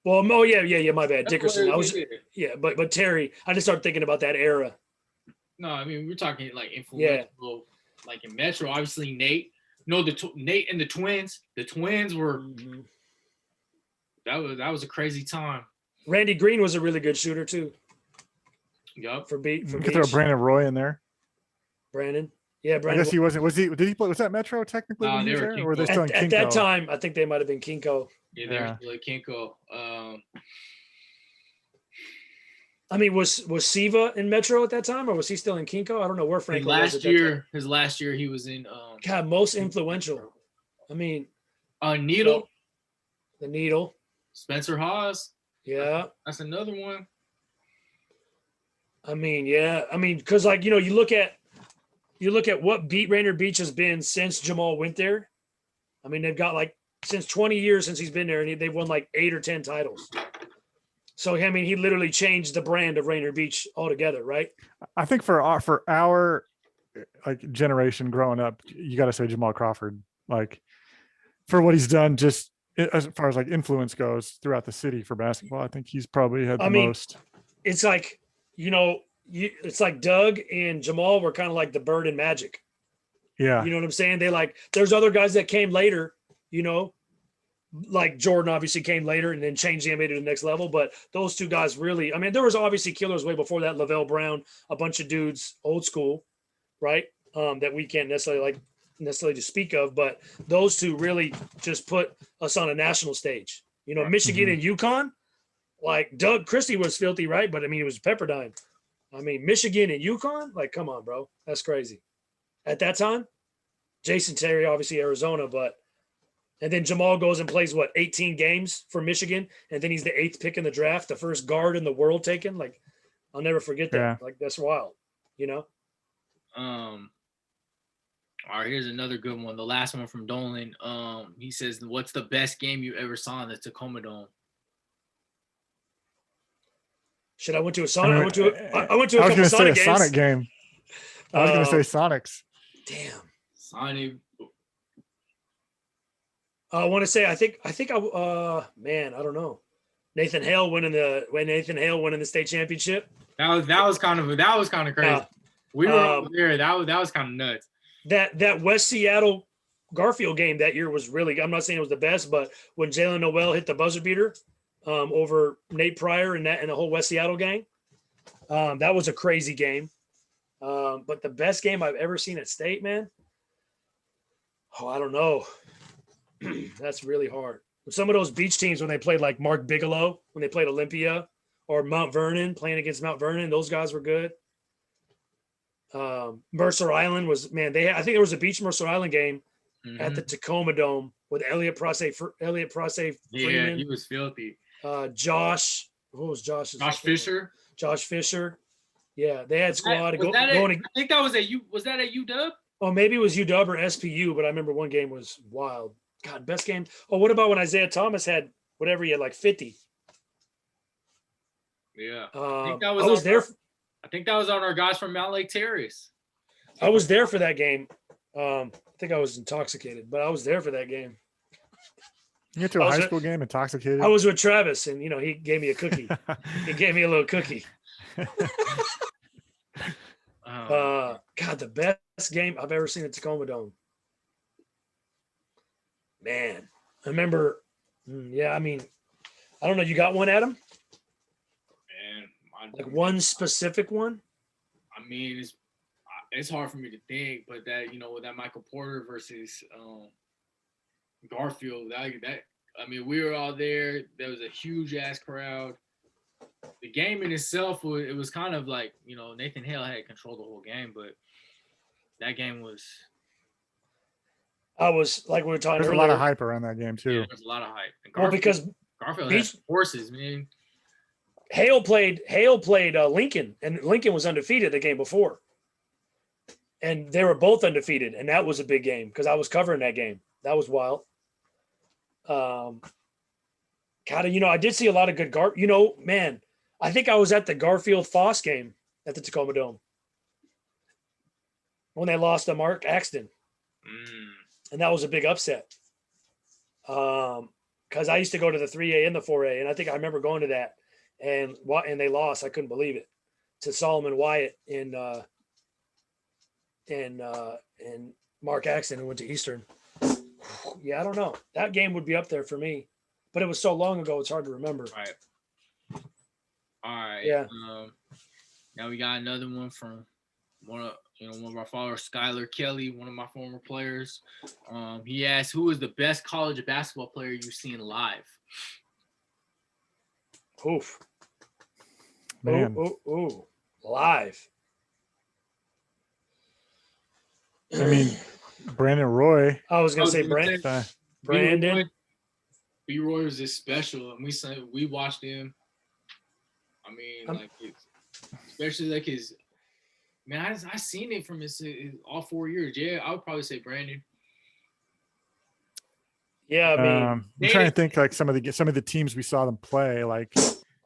Speaker 2: Well, yeah, my bad. Dickerson. But Terry, I just started thinking about that era.
Speaker 1: No, I mean, we're talking like influential, like in Metro, obviously Nate. No, Nate and the Twins. The Twins were that was a crazy time.
Speaker 2: Randy Green was a really good shooter too.
Speaker 1: Yup.
Speaker 3: You could throw Brandon Roy in there.
Speaker 2: Brandon. Yeah, Brandon.
Speaker 3: I guess he wasn't. Did he play? Was that Metro technically?
Speaker 1: They were
Speaker 3: or were they still in Kinko?
Speaker 2: At that time, I think they might have been Kinko.
Speaker 1: Yeah, they were still at Kinko.
Speaker 2: I mean, was Siva in Metro at that time, or was he still in Kinko? I don't know where Franklin was at that time.
Speaker 1: His last year, he was in.
Speaker 2: God, most influential. I mean,
Speaker 1: Needle.
Speaker 2: The Needle.
Speaker 1: Spencer Hawes.
Speaker 2: Yeah,
Speaker 1: that's another one.
Speaker 2: I mean, yeah. I mean, because like you look at what Rainier Beach has been since Jamal went there. I mean, they've got like since 20 years since he's been there, and they've won like 8 or 10 titles. So I mean, he literally changed the brand of Rainier Beach altogether, right?
Speaker 3: I think for our like generation growing up, you got to say Jamal Crawford, like for what he's done, just as far as like influence goes throughout the city for basketball. I think he's probably had the most. It's
Speaker 2: like it's like Doug and Jamal were kind of like the Bird and Magic.
Speaker 3: Yeah.
Speaker 2: You know what I'm saying? There's other guys that came later, like Jordan obviously came later and then changed the NBA to the next level. But those two guys really, I mean, there was obviously killers way before that. Lavelle Brown, a bunch of dudes, old school, right? That we can't necessarily to speak of, but those two really just put us on a national stage. Michigan and UConn, like Doug Christie was filthy, right? But I mean, it was Pepperdine. I mean, Michigan and UConn, like, come on, bro. That's crazy. At that time, Jason Terry, obviously Arizona, and then Jamal goes and plays, 18 games for Michigan, and then he's the 8th pick in the draft, the first guard in the world taken. Like, I'll never forget that.
Speaker 3: Yeah.
Speaker 2: Like, that's wild,
Speaker 1: All right, here's another good one. The last one from Dolan. He says, what's the best game you ever saw in the Tacoma Dome?
Speaker 2: Shit, I went to a Sonic. I went to a
Speaker 3: I was
Speaker 2: couple
Speaker 3: going to say
Speaker 2: Sonic
Speaker 3: a
Speaker 2: games.
Speaker 3: Sonic game. I was going to say Sonics.
Speaker 2: Damn.
Speaker 1: Sonic.
Speaker 2: I want to say I think man, I don't know. Nathan Hale winning the state championship.
Speaker 1: That was kind of crazy. We were over there. That was kind of nuts.
Speaker 2: That West Seattle Garfield game that year was really. I'm not saying it was the best, but when Jalen Noel hit the buzzer beater over Nate Pryor and the whole West Seattle gang, that was a crazy game. But the best game I've ever seen at state, man. Oh, I don't know. That's really hard. Some of those beach teams when they played like Mark Bigelow, when they played Olympia, or Mount Vernon, playing against Mount Vernon, those guys were good. Mercer Island was, man, I think there was a beach Mercer Island game at the Tacoma Dome with Elliot Proce Freeman.
Speaker 1: Yeah, he was filthy.
Speaker 2: Josh, what was Josh's?
Speaker 1: Josh Fisher.
Speaker 2: Josh Fisher. Yeah, they had squad.
Speaker 1: I think that was was that at UW?
Speaker 2: Oh, maybe it was UW or SPU, but I remember one game was wild. God, best game. Oh, what about when Isaiah Thomas had whatever he had, like 50?
Speaker 1: Yeah.
Speaker 2: I think that was there.
Speaker 1: I think that was on our guys from Mount Lake Terrace.
Speaker 2: I was there for that game. I think I was intoxicated, but I was there for that game.
Speaker 3: You went to a high school game intoxicated?
Speaker 2: I was with Travis, and he gave me a cookie. He gave me a little cookie. God, the best game I've ever seen at Tacoma Dome. Man, I remember. Yeah, I mean, I don't know. You got one, Adam?
Speaker 1: Man,
Speaker 2: like one specific one?
Speaker 1: I mean, it's hard for me to think, but that with that Michael Porter versus Garfield, that I mean, we were all there. There was a huge ass crowd. The game in itself, it was kind of like Nathan Hale had controlled the whole game, but that game was.
Speaker 2: I was like we were talking.
Speaker 3: There's
Speaker 2: earlier.
Speaker 3: a lot of hype around that game too.
Speaker 1: Yeah, there's a lot of hype.
Speaker 2: Well, because
Speaker 1: Garfield had horses, man.
Speaker 2: Hale played Lincoln, and Lincoln was undefeated the game before, and they were both undefeated, and that was a big game because I was covering that game. That was wild. God, I did see a lot of good man. I think I was at the Garfield Foss game at the Tacoma Dome when they lost to Mark Axton. And that was a big upset. Because I used to go to the 3A and the 4A, and I think I remember going to that, and they lost. I couldn't believe it to Solomon Wyatt and Mark Axton, who went to Eastern. Yeah, I don't know. That game would be up there for me, but it was so long ago, it's hard to remember.
Speaker 1: Right. All right.
Speaker 2: Yeah.
Speaker 1: Now we got another one from one of our followers, Skylar Kelly, one of my former players. He asked, "Who is the best college basketball player you've seen live?"
Speaker 2: Oof.
Speaker 3: Man.
Speaker 2: Ooh. Live.
Speaker 3: I mean, Brandon Roy.
Speaker 2: I was gonna say Brandon.
Speaker 1: B-Roy was just special, and we watched him. I mean, especially like his. Man, I seen it from his all 4 years. Yeah, I would probably say Brandon.
Speaker 2: Yeah, I mean,
Speaker 3: I'm trying to think like some of the teams we saw them play, like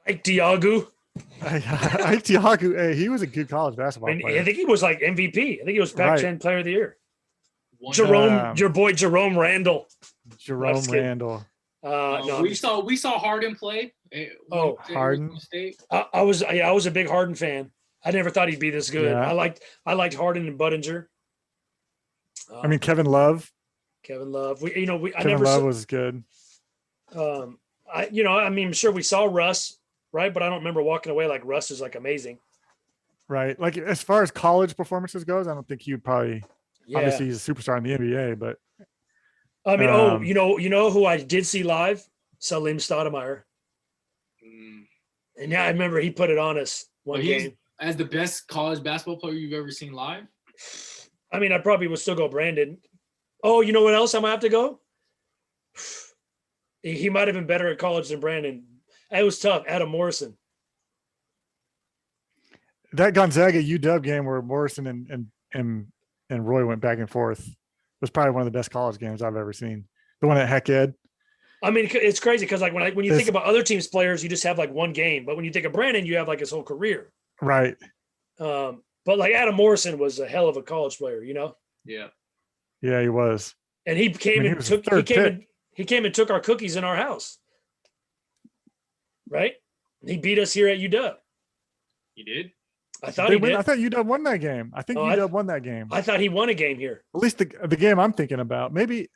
Speaker 2: Diagu.
Speaker 3: Ike Diagu. Hey, he was a good college basketball player.
Speaker 2: I think he was like MVP. I think he was Pac-10 Player of the Year. Your boy Jerome Randall.
Speaker 3: Jerome Randall.
Speaker 1: No, we saw Harden play.
Speaker 3: Harden.
Speaker 2: I was a big Harden fan. I never thought he'd be this good.
Speaker 3: Yeah.
Speaker 2: I liked Harden and Budinger.
Speaker 3: I mean, Kevin Love.
Speaker 2: Kevin Love.
Speaker 3: Kevin Love was good.
Speaker 2: I'm sure we saw Russ, right? But I don't remember walking away like Russ is like amazing.
Speaker 3: Right. Like as far as college performances goes, I don't think he'd probably. Yeah. Obviously, he's a superstar in the NBA, but.
Speaker 2: I mean, you know who I did see live? Salim Stoudemire. And yeah, I remember he put it on us one game.
Speaker 1: As the best college basketball player you've ever seen live?
Speaker 2: I mean, I probably would still go Brandon. Oh, you know what else I might have to go? He might have been better at college than Brandon. It was tough. Adam Morrison.
Speaker 3: That Gonzaga UW game where Morrison and Roy went back and forth was probably one of the best college games I've ever seen. The one at Heck Ed.
Speaker 2: I mean, it's crazy because like when you
Speaker 3: This-
Speaker 2: think about other teams' players, you just have like one game. But when you think of Brandon, you have like his whole career.
Speaker 3: Right.
Speaker 2: But like Adam Morrison was a hell of a college player, you know.
Speaker 1: Yeah.
Speaker 3: Yeah, he was.
Speaker 2: And he came
Speaker 3: I mean, he
Speaker 2: and
Speaker 3: was the
Speaker 2: took
Speaker 3: third pick.
Speaker 2: he came and took our cookies in our house. Right? He beat us here at UW.
Speaker 1: He did.
Speaker 2: I thought he did.
Speaker 3: I thought UW won that game. I think
Speaker 2: Oh,
Speaker 3: UW won that game.
Speaker 2: I thought he won a game here.
Speaker 3: At least the game I'm thinking about. Maybe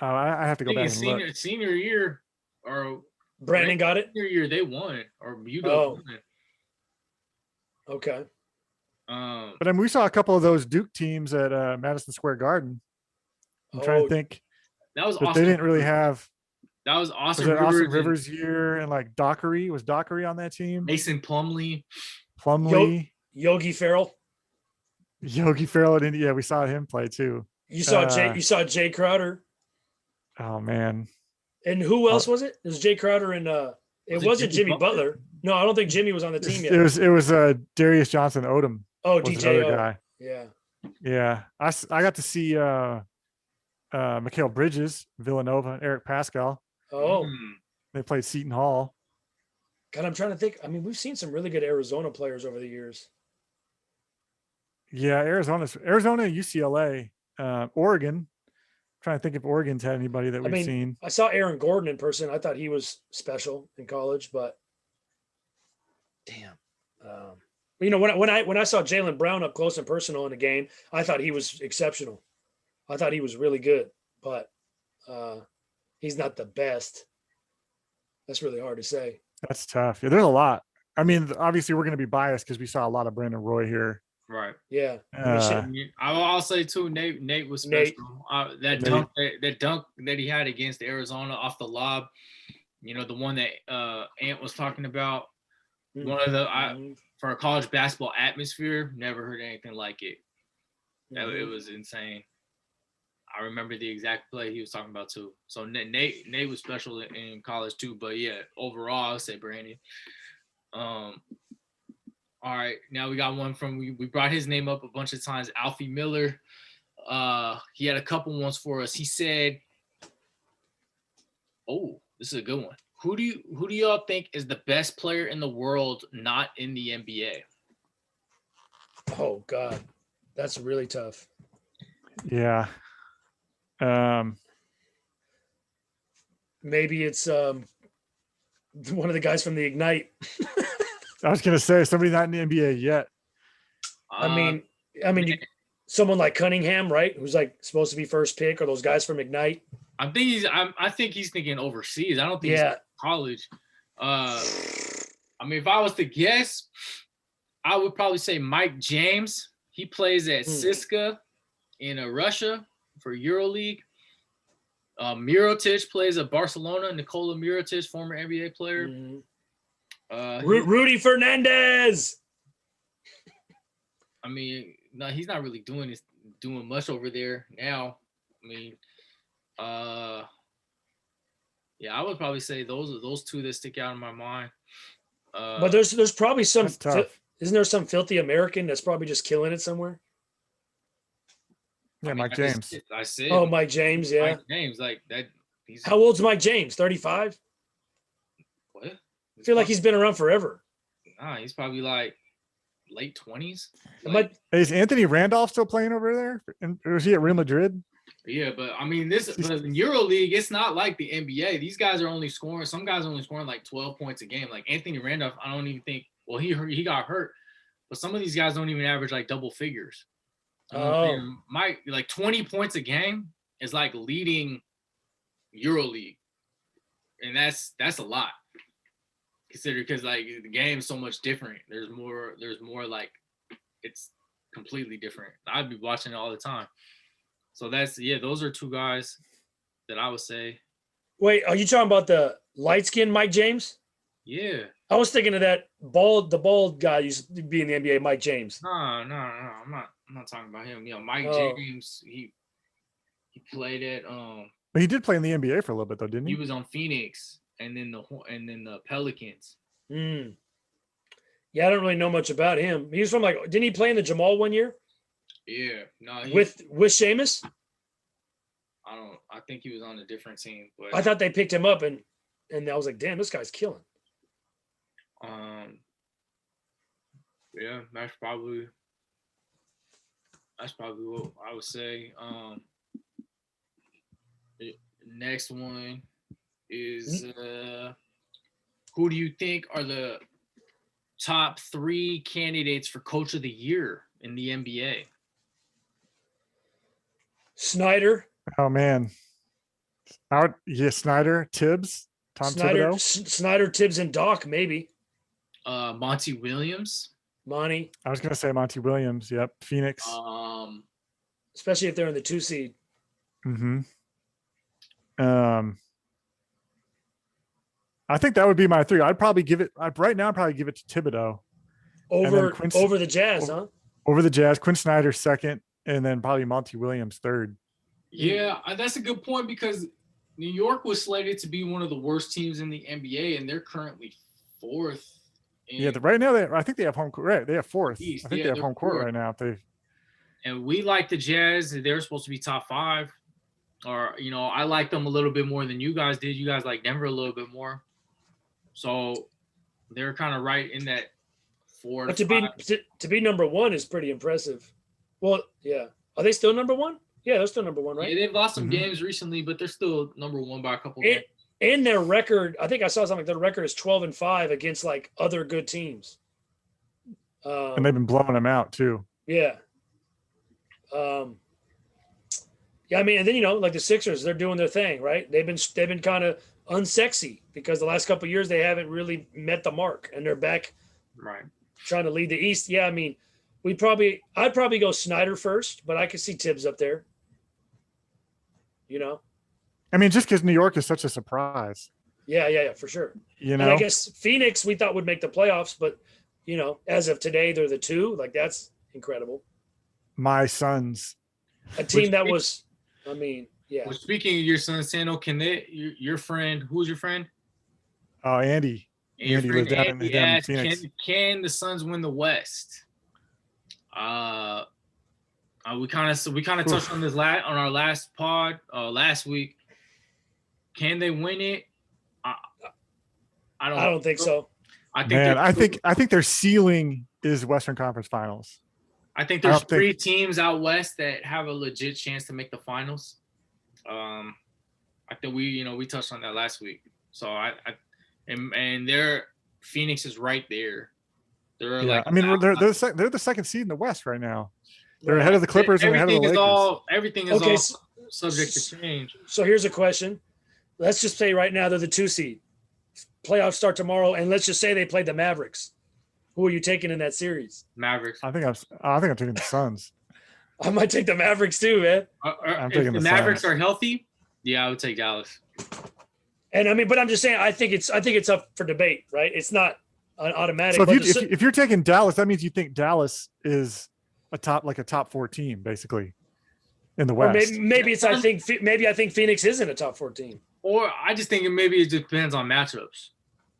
Speaker 3: I have to go
Speaker 1: I think
Speaker 3: back
Speaker 1: his
Speaker 3: and look.
Speaker 1: senior year or
Speaker 2: Brandon got it.
Speaker 1: senior year they won or UW won.
Speaker 2: Okay.
Speaker 3: But I mean, we saw a couple of those Duke teams at Madison Square Garden. I'm trying to think.
Speaker 1: That was
Speaker 3: But
Speaker 1: Austin
Speaker 3: they didn't really have.
Speaker 1: That was
Speaker 3: Was
Speaker 1: Austin
Speaker 3: it
Speaker 1: Rivers,
Speaker 3: Austin Rivers year and like Dockery? Was Dockery on that team?
Speaker 1: Mason Plumlee.
Speaker 3: Plumlee,
Speaker 2: Yogi Ferrell.
Speaker 3: Yogi Ferrell at India. Yeah, we saw him play too.
Speaker 2: You saw Jay Crowder.
Speaker 3: Oh man.
Speaker 2: And who else was it? It was Jay Crowder and it wasn't Jimmy Butler. No, I don't think Jimmy was on the team yet.
Speaker 3: It was Darius Johnson Odom.
Speaker 2: Oh,
Speaker 3: was
Speaker 2: DJ
Speaker 3: another guy.
Speaker 2: Yeah.
Speaker 3: Yeah. I got to see Mikal Bridges, Villanova, Eric Pascal.
Speaker 2: Oh.
Speaker 3: They played Seton Hall.
Speaker 2: God, I'm trying to think. I mean, we've seen some really good Arizona players over the years.
Speaker 3: Yeah, Arizona, UCLA, Oregon. Trying to think if Oregon's had anybody that we've seen.
Speaker 2: I saw Aaron Gordon in person. I thought he was special in college, but damn. You know, when I saw Jaylen Brown up close and personal in a game, I thought he was exceptional. I thought he was really good, but he's not the best. That's really hard to say.
Speaker 3: That's tough. Yeah, there's a lot. I mean, obviously we're going to be biased because we saw a lot of Brandon Roy here.
Speaker 1: Right.
Speaker 2: Yeah.
Speaker 1: I'll say too, Nate was special. That dunk that he had against Arizona off the lob, you know, the one that Ant was talking about. One of the for a college basketball atmosphere, never heard anything like it. It was insane. I remember the exact play he was talking about too. So Nate was special in college too. But yeah, overall, I would say Brandon. All right, now we got one from we brought his name up a bunch of times. Alfie Miller. He had a couple ones for us. He said, "Oh, this is a good one. Who do y'all think is the best player in the world not in the NBA?"
Speaker 2: Oh God, that's really tough.
Speaker 3: Yeah.
Speaker 2: Maybe it's one of the guys from the Ignite.
Speaker 3: I was gonna say somebody not in the NBA yet.
Speaker 2: I mean, someone like Cunningham, right? Who's like supposed to be first pick, or those guys from Ignite.
Speaker 1: I think he's thinking overseas. I don't think he's college. I mean, if I was to guess, I would probably say Mike James. He plays at Siska in Russia for EuroLeague. Mirotic plays at Barcelona. Nikola Mirotic, former NBA player.
Speaker 2: Rudy Fernandez.
Speaker 1: I mean, no, he's not really doing much over there now. I mean, yeah, I would probably say those two that stick out in my mind.
Speaker 2: But there's probably some.
Speaker 3: Isn't
Speaker 2: there some filthy American that's probably just killing it somewhere?
Speaker 3: Yeah, Mike James.
Speaker 1: I said.
Speaker 2: Oh, Mike James. Yeah.
Speaker 1: Mike James, like that.
Speaker 2: How old's Mike James? 35.
Speaker 1: What?
Speaker 2: I feel like he's been around forever.
Speaker 1: Nah, he's probably like late 20s.
Speaker 3: Is Anthony Randolph still playing over there? Or is he at Real Madrid?
Speaker 1: Yeah, but I mean, but in EuroLeague, it's not like the NBA. These guys are only scoring. Some guys are only scoring like 12 points a game. Like Anthony Randolph, I don't even think. Well, he got hurt, but some of these guys don't even average like double figures. Mike, like 20 points a game is like leading EuroLeague, and that's a lot. Consider because like the game is so much different. There's more like it's completely different. I'd be watching it all the time. So those are two guys that I would say. Wait,
Speaker 2: are you talking about the light skinned Mike James?
Speaker 1: Yeah.
Speaker 2: I was thinking of the bald guy used to be in the NBA, Mike James.
Speaker 1: No. I'm not talking about him. You know, Mike James, he played at
Speaker 3: But he did play in the NBA for a little bit though, didn't he?
Speaker 1: He was on Phoenix and then the Pelicans.
Speaker 2: Yeah, I don't really know much about him. He was from didn't he play in the Jamal one year?
Speaker 1: Yeah. No.
Speaker 2: With Seamus?
Speaker 1: I think he was on a different team, but
Speaker 2: I thought they picked him up, and I was like, damn, this guy's killing.
Speaker 1: Yeah, that's probably what I would say. The next one is who do you think are the top 3 candidates for Coach of the Year in the NBA?
Speaker 2: Snyder.
Speaker 3: Oh man. Snyder, Tibbs, Tom Thibodeau.
Speaker 2: Snyder, Tibbs, and Doc, maybe.
Speaker 1: Monty Williams.
Speaker 2: Monty.
Speaker 3: I was gonna say Monty Williams. Yep. Phoenix.
Speaker 2: Especially if they're in the 2 seed.
Speaker 3: Mm-hmm. I think that would be my 3. I'd probably give it right now. I'd probably give it to Thibodeau.
Speaker 2: Over the Jazz, huh?
Speaker 3: Over the Jazz. Quinn Snyder second, and then probably Monty Williams third.
Speaker 1: Yeah, that's a good point because New York was slated to be one of the worst teams in the NBA, and they're currently 4th.
Speaker 3: Right now I think they have home court. Right, they have 4th.
Speaker 1: East.
Speaker 3: I think they have home court right now.
Speaker 1: And we like the Jazz. They're supposed to be top 5. Or, I like them a little bit more than you guys did. You guys like Denver a little bit more. So they're kind of right in that 4
Speaker 2: But
Speaker 1: to 5.
Speaker 2: to be number 1 is pretty impressive. Well, yeah. Are they still number 1? Yeah, they're still number 1, right?
Speaker 1: Yeah, they've lost some games recently, but they're still number 1 by a couple games.
Speaker 2: And their record, I think I saw something. Their record is 12-5 against like other good teams.
Speaker 3: And they've been blowing them out too.
Speaker 2: Yeah. Yeah, I mean, and then like the Sixers, they're doing their thing, right? They've been kind of unsexy because the last couple of years they haven't really met the mark, and they're back,
Speaker 1: right,
Speaker 2: trying to lead the East. Yeah, I mean, I'd probably go Snyder first, but I could see Tibbs up there.
Speaker 3: I mean, just because New York is such a surprise.
Speaker 2: Yeah, for sure.
Speaker 3: And
Speaker 2: I guess Phoenix we thought would make the playoffs, but as of today, they're the 2. Like, that's incredible.
Speaker 3: My Suns.
Speaker 2: A team that was, I mean, yeah.
Speaker 1: Well, speaking of your Suns, Sano, can your friend, who's your friend?
Speaker 3: Oh, Andy. Andy lives down in Phoenix.
Speaker 1: Can the Suns win the West? We kind of touched on this on our last pod last week. Can they win it? I
Speaker 2: don't think so.
Speaker 3: I think their ceiling is Western Conference Finals.
Speaker 1: I think there's 3 teams out west that have a legit chance to make the finals. I think we touched on that last week. So and their Phoenix is right there. They're
Speaker 3: they're the second seed in the West right now. They're ahead of the Clippers and ahead of the Lakers.
Speaker 1: Everything is all subject to change.
Speaker 2: So here's a question. Let's just say right now they're the 2 seed. Playoffs start tomorrow, and let's just say they played the Mavericks. Who are you taking in that series?
Speaker 1: Mavericks.
Speaker 3: I think I'm taking the Suns.
Speaker 2: I might take the Mavericks too, man.
Speaker 1: If the Mavericks are healthy, yeah, I would take Dallas.
Speaker 2: And I mean, but I'm just saying, I think it's up for debate, right? It's not an automatic.
Speaker 3: So if you're taking Dallas, that means you think Dallas is a top 4 team, basically, in the West.
Speaker 2: Or maybe I think Phoenix isn't a top 4 team.
Speaker 1: Or I just think it depends on matchups.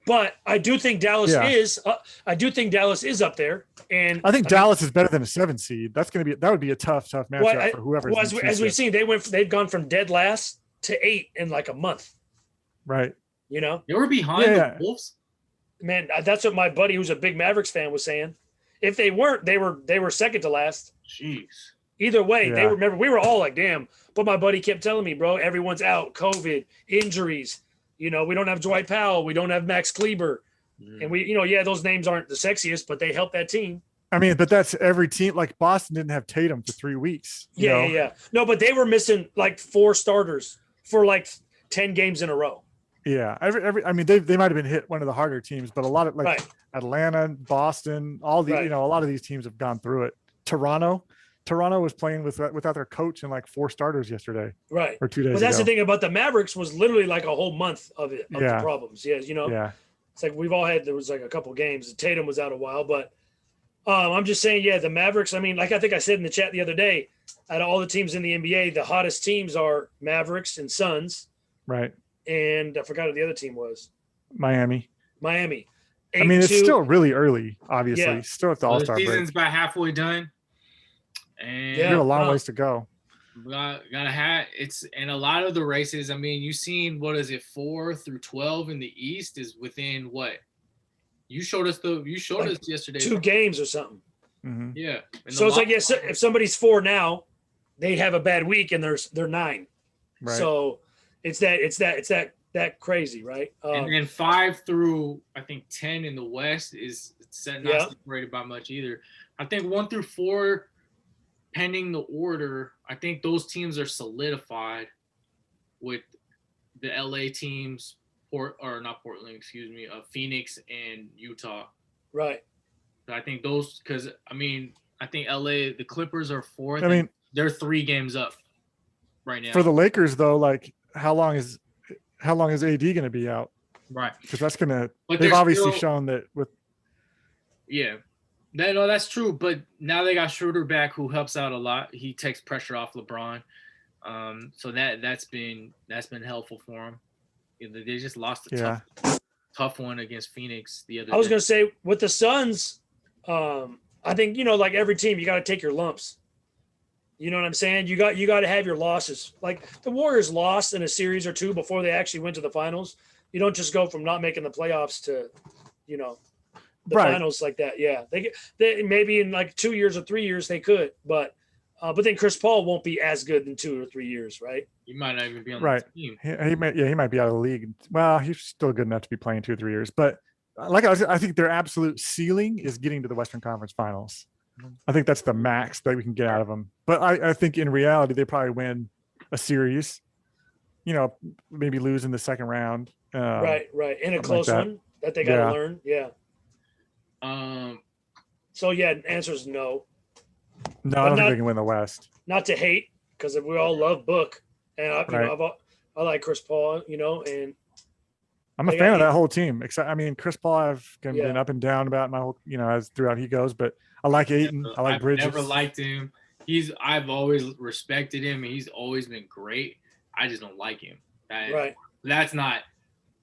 Speaker 2: But I do think Dallas is. I do think Dallas is up there, and
Speaker 3: I think Dallas is better than a 7 seed. That would be a tough matchup for whoever.
Speaker 2: Well, as we've seen, they've gone from dead last to 8 in like a month.
Speaker 3: Right.
Speaker 1: They were behind the Wolves.
Speaker 2: Man, that's what my buddy, who's a big Mavericks fan, was saying. If they weren't, they were second to last.
Speaker 1: Jeez.
Speaker 2: Either way, they remember. We were all like, "Damn!" But my buddy kept telling me, "Bro, everyone's out, COVID, injuries." We don't have Dwight Powell. We don't have Max Kleber. And those names aren't the sexiest, but they help that team.
Speaker 3: I mean, but that's every team. Like Boston didn't have Tatum for 3 weeks.
Speaker 2: Yeah. No, but they were missing like 4 starters for like 10 games in a row.
Speaker 3: Yeah. I mean, they might've been hit one of the harder teams, but a lot of Atlanta, Boston, all the, a lot of these teams have gone through it. Toronto was playing without their coach and like 4 starters yesterday.
Speaker 2: Right.
Speaker 3: Or 2 days
Speaker 2: But that's
Speaker 3: ago.
Speaker 2: the thing about the Mavericks was literally like a whole month of the problems. Yeah.
Speaker 3: Yeah.
Speaker 2: It's like there was like a couple games. Tatum was out a while, but I'm just saying, the Mavericks, I mean, like I think I said in the chat the other day, out of all the teams in the NBA, the hottest teams are Mavericks and Suns.
Speaker 3: Right.
Speaker 2: And I forgot what the other team was.
Speaker 3: Miami.
Speaker 2: I mean,
Speaker 3: it's still really early, obviously.
Speaker 2: Yeah.
Speaker 3: Still at the All-Star break.
Speaker 1: The season's about halfway done. And
Speaker 3: you have a long ways to go.
Speaker 1: Gotta have it's and a lot of the races. I mean, you've seen what is it 4 through 12 in the East is within what you showed us
Speaker 2: Like
Speaker 1: us yesterday.
Speaker 2: 2 games or something.
Speaker 3: Mhm.
Speaker 1: Yeah.
Speaker 2: So it's like, yes, if somebody's 4 now, they have a bad week and they're 9.
Speaker 3: Right.
Speaker 2: So it's that crazy, right?
Speaker 1: And then 5 through I think 10 in the West is not separated by much either. I think 1 through 4, pending the order, I think those teams are solidified with the LA teams, Phoenix and Utah.
Speaker 2: Right.
Speaker 1: I think those because I think LA the Clippers are 4th.
Speaker 3: I mean,
Speaker 1: they're 3 games up right now.
Speaker 3: For the Lakers though, like how long is AD going to be out?
Speaker 1: Right.
Speaker 3: Because that's going to.
Speaker 1: But
Speaker 3: they've obviously shown that with.
Speaker 1: Yeah. No, that's true. But now they got Schroeder back, who helps out a lot. He takes pressure off LeBron. So that's been helpful for him. They just lost a tough one against Phoenix the other day.
Speaker 2: I was gonna say with the Suns, I think like every team, you got to take your lumps. You know what I'm saying? You got to have your losses. Like the Warriors lost in a series or 2 before they actually went to the finals. You don't just go from not making the playoffs to, the finals like that. Yeah, they maybe in like 2 years or 3 years they could, but then Chris Paul won't be as good in 2 or 3 years, right?
Speaker 1: He might not even be on
Speaker 3: the
Speaker 1: team.
Speaker 3: He might be out of the league. Well, he's still good enough to be playing 2 or 3 years. But I think their absolute ceiling is getting to the Western Conference Finals. I think that's the max that we can get out of them. But I think in reality they probably win a series. Maybe lose in the second round.
Speaker 2: Right, in a close one that they got to learn. Yeah. So yeah, the answer is no.
Speaker 3: No, I don't think they can win the West.
Speaker 2: Not to hate, because we all love Book, and I like Chris Paul, and
Speaker 3: I'm a fan of that whole team. Except, Chris Paul, I've been up and down about my whole, as throughout he goes. But I like Ayton. I like Bridges.
Speaker 1: I've never liked him. I've always respected him, and he's always been great. I just don't like him.
Speaker 2: Right.
Speaker 1: That's not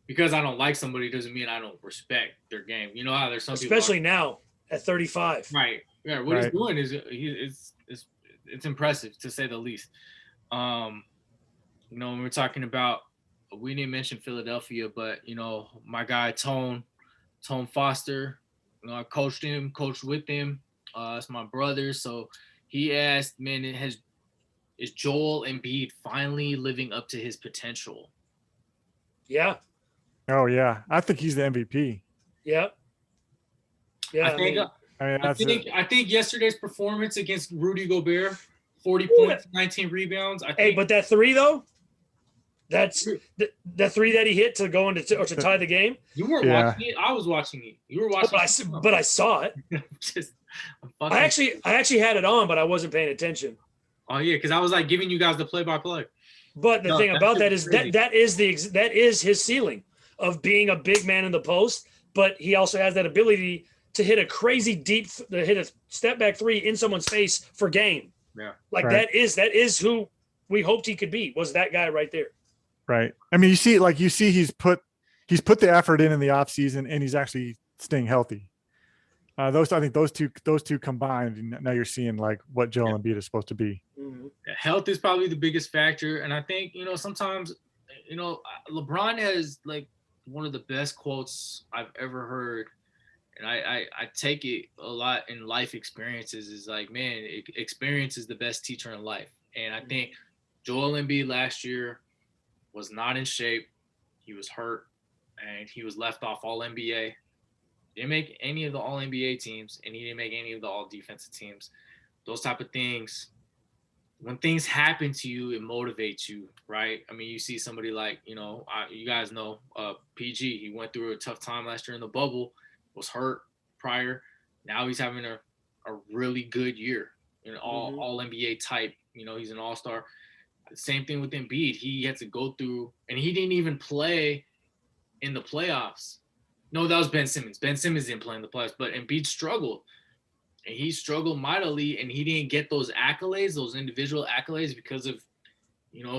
Speaker 1: because I don't like somebody doesn't mean I don't respect their game. You know how there's some people,
Speaker 2: especially now at 35.
Speaker 1: Right. Yeah. What he's doing is it's impressive to say the least. When we're talking about, we didn't mention Philadelphia, but my guy Tone Foster, I coached with him. It's my brother, so he asked, man, is Joel Embiid finally living up to his potential?
Speaker 2: Yeah.
Speaker 3: Oh yeah, I think he's the MVP.
Speaker 2: Yeah. Yeah.
Speaker 1: I think yesterday's performance against Rudy Gobert, 40 points, 19 rebounds.
Speaker 2: But that 3 though, that's the 3 that he hit to go into to tie the game.
Speaker 1: You weren't watching it. I was watching it. You were watching
Speaker 2: it. But I saw it. I actually had it on, but I wasn't paying attention.
Speaker 1: Oh yeah, because I was like giving you guys the play-by-play.
Speaker 2: But the thing about that is that is his ceiling of being a big man in the post. But he also has that ability to hit a crazy hit a step back 3 in someone's face for game.
Speaker 1: Yeah,
Speaker 2: that is who we hoped he could be. Was that guy right there?
Speaker 3: Right. You see he's put the effort in the off season, and he's actually staying healthy. I think those two combined, and now you're seeing like what Joel Embiid is supposed to be.
Speaker 2: Mm-hmm.
Speaker 1: Health is probably the biggest factor, and I think sometimes LeBron has like one of the best quotes I've ever heard, and I take it a lot in life experiences. Is like, man, experience is the best teacher in life, and I think Joel Embiid last year was not in shape. He was hurt, and he was left off All NBA. Didn't make any of the All NBA teams, and he didn't make any of the All Defensive teams. Those type of things, when things happen to you, it motivates you, right? You see somebody like, you guys know PG. He went through a tough time last year in the bubble, was hurt prior. Now he's having a really good year, all NBA type. He's an all-star. Same thing with Embiid. He had to go through, and he didn't even play in the playoffs. No, that was Ben Simmons. Ben Simmons didn't play in the playoffs, but Embiid struggled. And he struggled mightily, and he didn't get those accolades, those individual accolades, because of,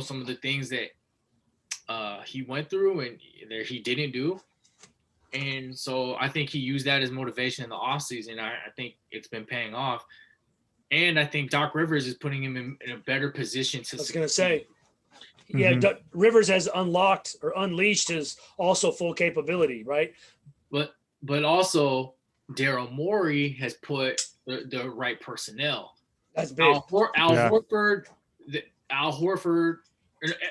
Speaker 1: some of the things that he went through and that he didn't do. And so I think he used that as motivation in the offseason. I think it's been paying off. And I think Doc Rivers is putting him in a better position to.
Speaker 2: I was gonna say,
Speaker 3: Mhm.
Speaker 2: Rivers has unlocked or unleashed his also full capability, right?
Speaker 1: But also Daryl Morey has put the right personnel.
Speaker 2: That's big.
Speaker 1: Al
Speaker 3: Yeah.
Speaker 1: Horford, Al Horford.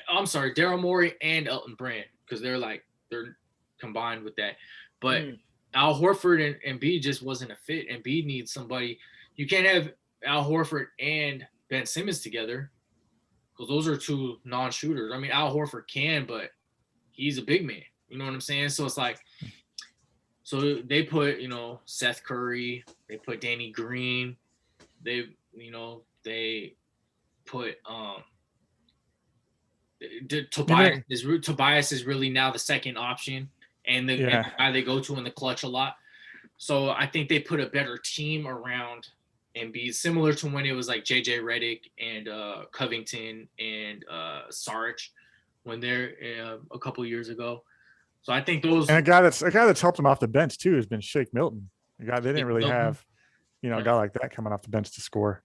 Speaker 1: I'm sorry, Daryl Morey and Elton Brand, because they're combined with that. But Al Horford and Embiid just wasn't a fit. Embiid needs somebody. You can't have Al Horford and Ben Simmons together, because those are two non-shooters. I mean, Al Horford can, but he's a big man. You know what I'm saying? So it's like, so they put, Seth Curry, they put Danny Green, they put Tobias is really now the second option and the guy they go to in the clutch a lot. So I think they put a better team around Embiid, similar to when it was like JJ Redick and Covington and Saric when they're a couple years ago. So I think those,
Speaker 3: and a guy that's helped him off the bench too has been Shake Milton. A guy they didn't really have, a guy like that coming off the bench to score.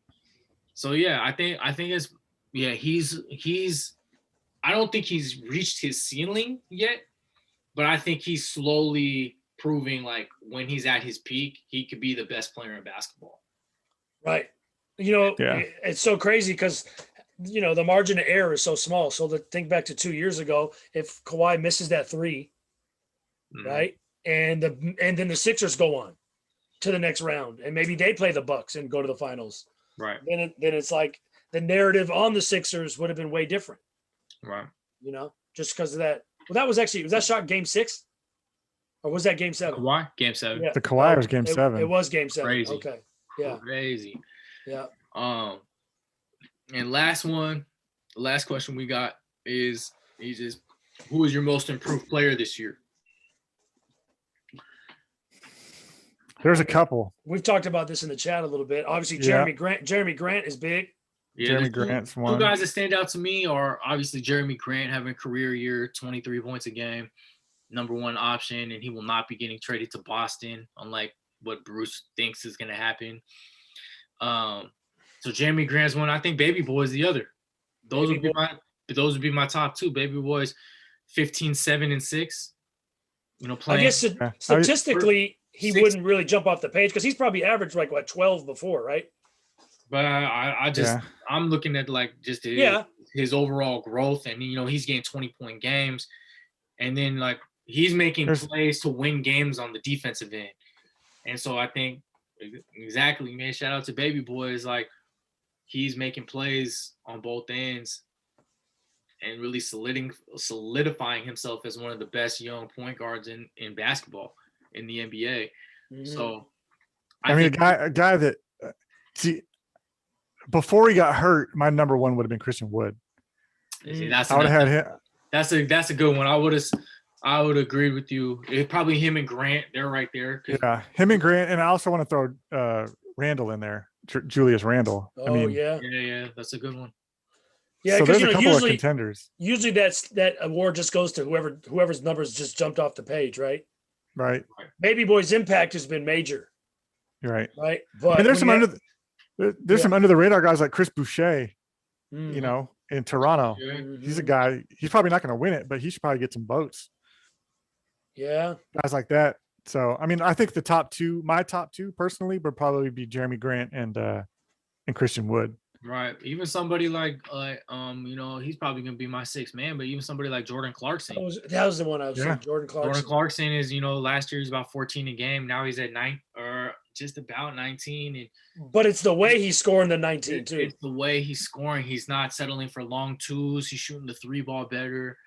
Speaker 1: So yeah, I think it's he's I don't think he's reached his ceiling yet, but I think he's slowly proving like when he's at his peak, he could be the best player in basketball.
Speaker 2: Right. It's so crazy because the margin of error is so small. So think back to 2 years ago, if Kawhi misses that three, right, and then the Sixers go on to the next round, and maybe they play the Bucks and go to the finals,
Speaker 1: right?
Speaker 2: Then it's like the narrative on the Sixers would have been way different,
Speaker 1: right?
Speaker 2: Just because of that. Well, was that shot Game 6, or was that Game 7?
Speaker 1: Kawhi, Game 7.
Speaker 3: Yeah, the Kawhi was Game 7.
Speaker 2: It was Game 7.
Speaker 1: Crazy.
Speaker 2: Okay, yeah,
Speaker 1: crazy.
Speaker 2: Yeah.
Speaker 1: And last question we got is who is your most improved player this year?
Speaker 3: There's a couple.
Speaker 2: We've talked about this in the chat a little bit. Obviously, Jeremy Grant is big.
Speaker 1: Yeah,
Speaker 3: Jeremy Grant's one.
Speaker 1: Two guys that stand out to me are obviously Jeremy Grant having a career year, 23 points a game, number one option, and he will not be getting traded to Boston, unlike what Bruce thinks is going to happen. So Jeremy Grant's one. I think Baby Boy is the other. Those would be my top two. Baby Boy's 15, 7, and 6. Playing.
Speaker 2: I guess statistically, he wouldn't really jump off the page because he's probably averaged like 12 before, right?
Speaker 1: But I'm looking at like just his overall growth, and he's getting 20-point games, and then like he's making plays to win games on the defensive end, and so I think exactly, man. Shout out to Baby Boy, is like he's making plays on both ends and really solidifying himself as one of the best young point guards in basketball in the NBA. Mm-hmm. So
Speaker 3: I mean, a guy that before he got hurt, my number one would have been Christian Wood.
Speaker 1: I would have had him. That's a good one. I would agree with you. It's probably him and Grant. They're right there.
Speaker 3: Yeah, him and Grant, and I also want to throw Randall in there, Julius Randle.
Speaker 2: Oh,
Speaker 1: yeah, that's a good one.
Speaker 2: Yeah,
Speaker 3: so there's a couple of contenders.
Speaker 2: Usually that award just goes to whoever's numbers just jumped off the page, right?
Speaker 3: Right.
Speaker 2: Baby Boy's impact has been major.
Speaker 3: Right.
Speaker 2: Right. But
Speaker 3: there's some under the radar guys like Chris Boucher, in Toronto.
Speaker 2: Mm-hmm.
Speaker 3: He's a guy. He's probably not going to win it, but he should probably get some votes.
Speaker 2: Yeah.
Speaker 3: Guys like that. So I mean, I think my top two personally would probably be Jeremy Grant and Christian Wood.
Speaker 1: Right. Even somebody like he's probably gonna be my sixth man, but even somebody like Jordan Clarkson.
Speaker 2: That was the one I was saying. Jordan
Speaker 1: Clarkson is, last year he was about 14 a game. Now he's at 9 or just about 19.
Speaker 2: But it's the way he's scoring the 19 too.
Speaker 1: It's the way he's scoring. He's not settling for long twos. He's shooting the 3-ball better,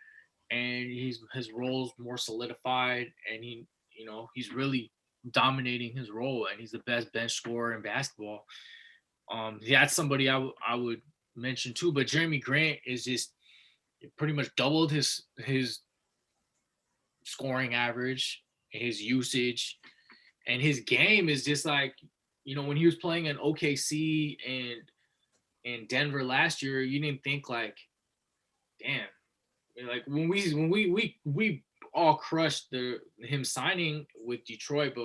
Speaker 1: and his role's more solidified, and he's really dominating his role, and he's the best bench scorer in basketball. That's somebody I would mention too. But Jeremy Grant is just pretty much doubled his scoring average, his usage, and his game is just like, when he was playing in OKC and in Denver last year, you didn't think like, damn, like when we all crushed him signing with Detroit,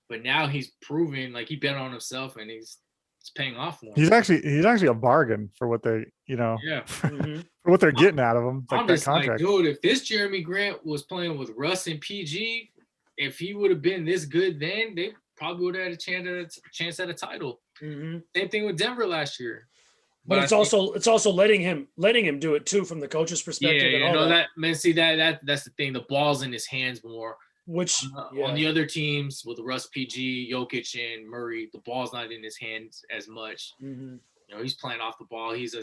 Speaker 1: but now he's proven, like, he bet on himself, and he's it's paying off for him.
Speaker 3: He's actually a bargain for what they,
Speaker 1: Yeah.
Speaker 2: Mhm.
Speaker 3: for what they're getting out of him.
Speaker 1: I'm
Speaker 3: That
Speaker 1: just like,
Speaker 3: contract.
Speaker 1: dude, if this Jeremy Grant was playing with Russ and PG, if he would have been this good then, they probably would have had a chance at a title.
Speaker 2: Mhm.
Speaker 1: Same thing with Denver last year.
Speaker 2: But
Speaker 1: I
Speaker 2: it's
Speaker 1: think-
Speaker 2: also letting him do it too from the coach's perspective and all
Speaker 1: no,
Speaker 2: that.
Speaker 1: man, see that's the thing. The ball's in his hands more.
Speaker 2: Which
Speaker 1: On the other teams with Russ, PG, Jokic, and Murray, the ball's not in his hands as much.
Speaker 2: Mhm.
Speaker 1: He's playing off the ball. He's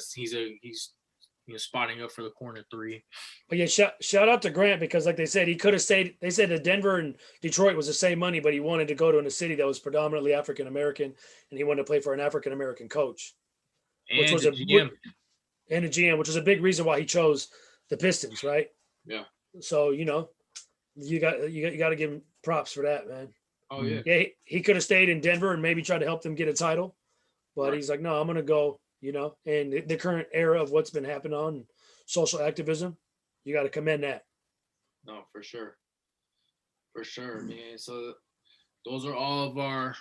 Speaker 1: spotting up for the corner three.
Speaker 2: But yeah, shout out to Grant because like they said, he could have stayed. They said that Denver and Detroit was the same money, but he wanted to go to a city that was predominantly African American, and he wanted to play for an African American coach, which
Speaker 1: And
Speaker 2: was
Speaker 1: the
Speaker 2: a
Speaker 1: GM.
Speaker 2: and a GM, which was a big reason why he chose the Pistons, right?
Speaker 1: Yeah.
Speaker 2: So you got to give him props for that, man.
Speaker 1: Oh yeah.
Speaker 2: Yeah, he could have stayed in Denver and maybe tried to help them get a title, but
Speaker 1: Right.
Speaker 2: he's like, no, I'm gonna go. And the current era of what's been happening on social activism, you got to commend that.
Speaker 1: No, for sure, man. So those are all of our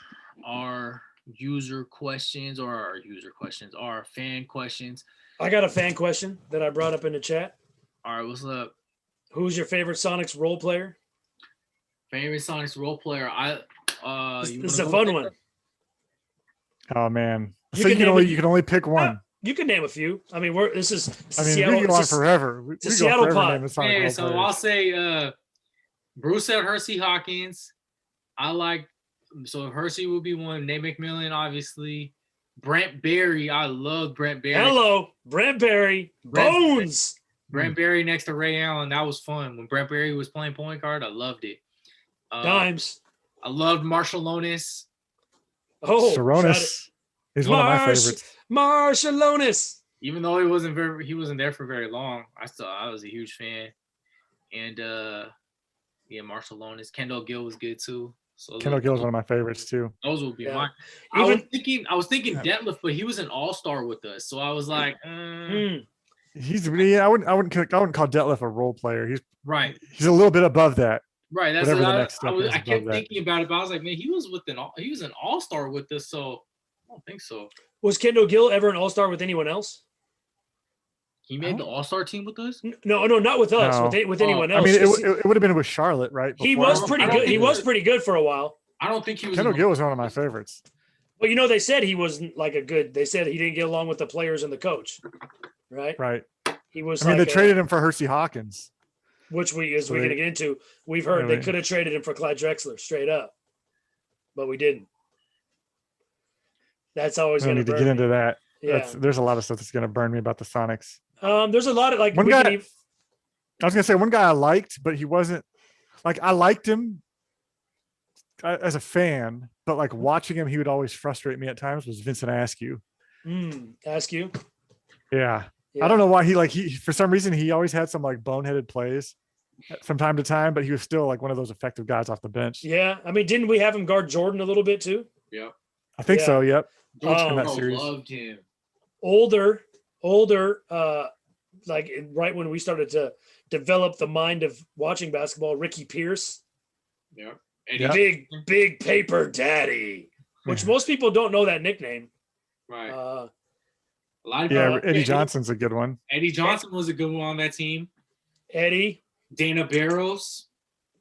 Speaker 1: user questions, our fan questions.
Speaker 2: I got a fan question that I brought up in the chat.
Speaker 1: All right, what's up?
Speaker 2: Who's your favorite Sonics role player?
Speaker 1: Favorite Sonics role player?
Speaker 2: This is a fun one.
Speaker 3: Oh man.
Speaker 2: You
Speaker 3: So
Speaker 2: can
Speaker 3: you can only pick one.
Speaker 2: You can name a few. I mean, this is
Speaker 3: I mean,
Speaker 2: Seattle.
Speaker 3: we can go on
Speaker 2: It's a-
Speaker 3: forever. We
Speaker 2: it's a
Speaker 3: can go
Speaker 2: Seattle
Speaker 3: forever
Speaker 2: pod.
Speaker 3: naming Sonic
Speaker 1: Yeah,
Speaker 3: role
Speaker 1: so
Speaker 3: players.
Speaker 1: I'll say Bruce at Hersey Hawkins. Hersey will be one. Nate McMillan, obviously. Brent Berry. I love Brent Berry.
Speaker 2: Hello, Brent Berry. Bones.
Speaker 1: Brent Berry next to Ray Allen. That was fun. When Brent Berry was playing point guard, I loved it.
Speaker 2: Dimes.
Speaker 1: I loved Marshall Lonis.
Speaker 2: Oh,
Speaker 3: Saronis is one of my favorites.
Speaker 2: Marshallonis.
Speaker 1: Even though he wasn't there for very long, I was a huge fan. And Marshall Lonis. Kendall Gill was good too. So
Speaker 3: Kendall Gill is one of my favorites too.
Speaker 1: those will be
Speaker 2: Yeah.
Speaker 1: mine. I was thinking Detlef, but he was an all-star with us. So I was like,
Speaker 3: He's I wouldn't call Detlef a role player.
Speaker 1: right.
Speaker 3: He's a little bit above that.
Speaker 1: Right. That's
Speaker 3: Whatever
Speaker 1: what
Speaker 3: the next step is
Speaker 1: I
Speaker 3: above
Speaker 1: kept
Speaker 3: that.
Speaker 1: thinking about it, but I was like, man, he was an all-star with us, so I don't think so.
Speaker 2: Was Kendall Gill ever an all-star with anyone else?
Speaker 1: He made the all-star team with us?
Speaker 2: No, not with us.
Speaker 3: No.
Speaker 2: With anyone
Speaker 3: I
Speaker 2: else.
Speaker 3: mean, it would have been with Charlotte, right?
Speaker 2: He
Speaker 3: before.
Speaker 2: was pretty
Speaker 1: I don't
Speaker 2: good. He
Speaker 1: think
Speaker 2: was
Speaker 1: so.
Speaker 2: pretty good for a while.
Speaker 1: I don't think he was.
Speaker 3: Kendall Gill was one of my favorites.
Speaker 2: But they said he wasn't like they said he didn't get along with the players and the coach, right?
Speaker 3: Right.
Speaker 2: He was.
Speaker 3: I mean,
Speaker 2: like
Speaker 3: they traded him for Hersey Hawkins.
Speaker 2: which we're
Speaker 3: So
Speaker 2: going to get into. We've heard
Speaker 3: Really?
Speaker 2: they could have traded him for Clyde Drexler straight up, but we didn't. That's always
Speaker 3: We don't
Speaker 2: going
Speaker 3: need to get into that.
Speaker 2: Yeah.
Speaker 3: There's a lot of stuff that's going to burn me about the Sonics.
Speaker 2: There's a lot of like
Speaker 3: One
Speaker 2: we
Speaker 3: guy-
Speaker 2: can even-
Speaker 3: I was going to say one guy I liked, but he wasn't like I liked him as a fan, but like watching him, he would always frustrate me at times. Was Vincent Askew?
Speaker 2: ask you.
Speaker 3: Yeah.
Speaker 2: Yeah.
Speaker 3: I don't know why he for some reason he always had some like boneheaded plays from time to time, but he was still like one of those effective guys off the bench.
Speaker 2: Yeah, I mean, didn't we have him guard Jordan a little bit too?
Speaker 1: Yeah.
Speaker 3: I think
Speaker 2: Yeah.
Speaker 3: so. Yep.
Speaker 2: Oh,
Speaker 3: that
Speaker 1: I
Speaker 3: series.
Speaker 1: loved him.
Speaker 2: Older, like right when we started to develop the mind of watching basketball, Ricky Pierce,
Speaker 1: Yeah.
Speaker 3: Yeah.
Speaker 2: big paper daddy, which most people don't know that nickname.
Speaker 1: Right.
Speaker 2: Uh,
Speaker 1: A lot of
Speaker 3: Yeah.
Speaker 1: people-
Speaker 3: Eddie Johnson's a good one.
Speaker 1: Eddie Johnson was a good one on that team.
Speaker 2: Eddie,
Speaker 1: Dana Barros.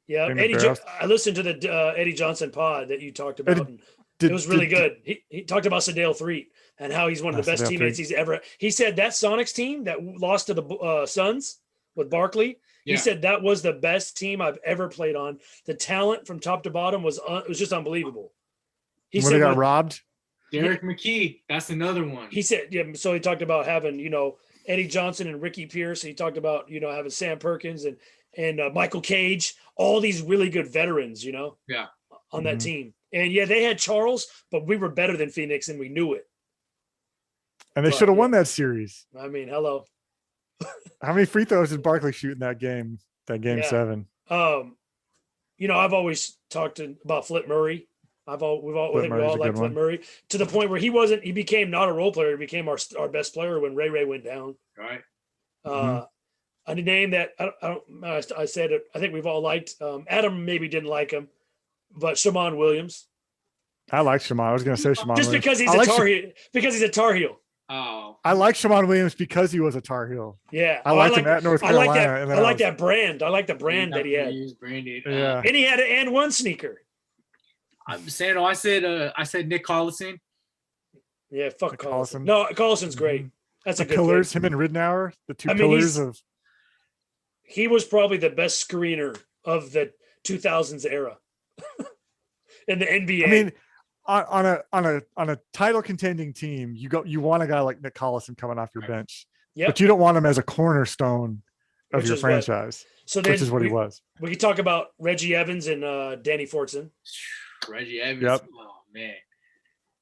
Speaker 2: yeah,
Speaker 3: Dana
Speaker 2: Eddie.
Speaker 3: Barros.
Speaker 2: I listened to the Eddie Johnson pod that you talked about.
Speaker 3: Eddie-
Speaker 2: And
Speaker 3: Did,
Speaker 2: it was really
Speaker 3: did-
Speaker 2: good. He talked about Sadale Threet and how he's one of the best
Speaker 3: Sadale
Speaker 2: teammates
Speaker 3: Threet.
Speaker 2: he's ever. He said that Sonics team that lost to the Suns with Barkley.
Speaker 1: Yeah.
Speaker 2: He said that was the best team I've ever played on. The talent from top to bottom was just unbelievable. He
Speaker 3: when they
Speaker 2: said
Speaker 3: got
Speaker 2: when-
Speaker 3: robbed.
Speaker 1: Derek McKee. That's another one.
Speaker 2: he said, yeah. So he talked about having Eddie Johnson and Ricky Pierce. He talked about having Sam Perkins and Michael Cage. All these really good veterans.
Speaker 1: Yeah.
Speaker 2: On that
Speaker 3: Mhm.
Speaker 2: team. And yeah, they had Charles, but we were better than Phoenix and we knew it.
Speaker 3: And they
Speaker 2: But,
Speaker 3: should have
Speaker 2: yeah.
Speaker 3: won that series.
Speaker 2: I mean, hello.
Speaker 3: How many free throws did Barkley shoot in that game? That game
Speaker 2: Yeah.
Speaker 3: 7.
Speaker 2: I've always talked about Flip Murray. I think we all
Speaker 3: Murray's a
Speaker 2: like
Speaker 3: good
Speaker 2: Flip
Speaker 3: one.
Speaker 2: Murray to the point where he became not a role player. He became our best player when Ray went down.
Speaker 1: Right.
Speaker 3: Mhm.
Speaker 2: A name that I said it. I think we've all liked. Adam maybe didn't like him, but Shammond Williams.
Speaker 3: I like Shammond. I was going to say Shammond
Speaker 2: Just
Speaker 3: Williams.
Speaker 2: because he's
Speaker 3: I
Speaker 2: a
Speaker 3: like
Speaker 2: Tar Heel. Because he's a Tar Heel.
Speaker 1: Oh,
Speaker 3: I like Shammond Williams because he was a Tar Heel.
Speaker 2: Yeah.
Speaker 3: I liked him at North Carolina.
Speaker 2: I like that brand. I like the brand that he had.
Speaker 1: He was branded.
Speaker 3: Yeah.
Speaker 2: And he had an and one sneaker.
Speaker 1: I'm saying, I said Nick Collison.
Speaker 2: Yeah, fuck
Speaker 3: Collison.
Speaker 2: Collison. No, Collison's great. That's
Speaker 3: The
Speaker 2: a good
Speaker 3: pillars,
Speaker 2: pick.
Speaker 3: him and Ridnour, the two
Speaker 2: I mean,
Speaker 3: pillars of.
Speaker 2: He was probably the best screener of the 2000s era in the NBA.
Speaker 3: I mean, on a title contending team, you want a guy like Nick Collison coming off your bench, but you don't want him as a cornerstone of your franchise. Which is what he was.
Speaker 2: We could talk about Reggie Evans and Danny Fortson.
Speaker 1: Reggie Evans.
Speaker 3: Yep.
Speaker 1: Oh man,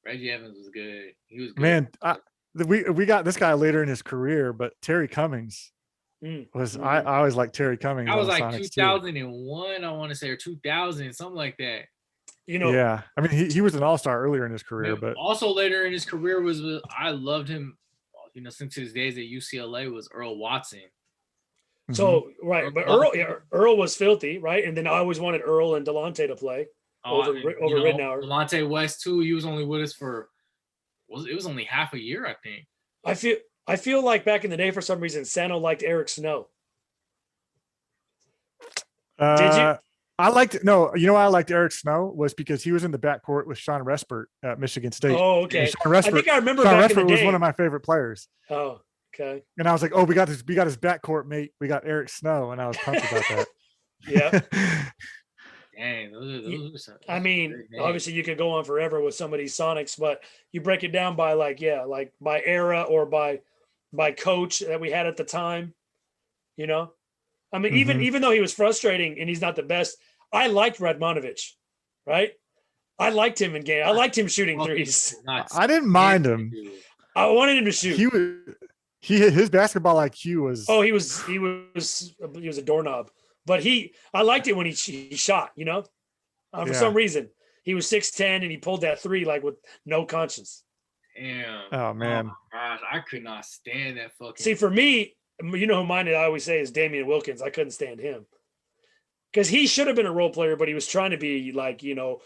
Speaker 1: Reggie Evans was good. He was good.
Speaker 3: Man, we got this guy later in his career, but Terry Cummings was.
Speaker 2: Mhm.
Speaker 3: I always liked Terry Cummings.
Speaker 1: I was like
Speaker 3: Sonics
Speaker 1: 2001, I want to say, or 2000, something like that.
Speaker 3: Yeah. I mean, he was an all-star earlier in his career, but
Speaker 1: also later in his career I loved him. Since his days at UCLA was Earl Watson.
Speaker 2: So right, but Earl was filthy, right? And then I always wanted Earl and Delonte to play over Ridnour.
Speaker 1: Delonte West too. He was only with us for it was only half a year, I think.
Speaker 2: I feel like back in the day, for some reason, Sano liked Eric Snow. Did you?
Speaker 3: I liked why I liked Eric Snow was because he was in the backcourt with Sean Respert at Michigan State.
Speaker 2: Oh, okay.
Speaker 3: I
Speaker 2: think I remember
Speaker 3: Sean
Speaker 2: back
Speaker 3: Respert
Speaker 2: in the day.
Speaker 3: was one of my favorite players.
Speaker 2: Oh, okay.
Speaker 3: And I was like, oh, we got his backcourt mate. We got Eric Snow, and I was pumped about that.
Speaker 2: Yeah.
Speaker 1: Dang, those are some,
Speaker 2: I mean, obviously you could go on forever with some of these Sonics, but you break it down by like by era or by coach that we had at the time. I mean, even though he was frustrating and he's not the best, I liked Radmanovich, right? I liked him in game. I liked him shooting threes.
Speaker 3: I didn't mind him.
Speaker 2: I wanted him to shoot.
Speaker 3: His basketball IQ was.
Speaker 2: Oh, he was a doorknob, but I liked it when he shot. For some reason he was 6'10" and he pulled that three like with no conscience.
Speaker 1: Damn.
Speaker 3: Oh man.
Speaker 1: Oh, gosh, I could not stand that fucking.
Speaker 2: See, for me, who mine I always say is Damian Wilkins. I couldn't stand him. Because he should have been a role player, but he was trying to be like,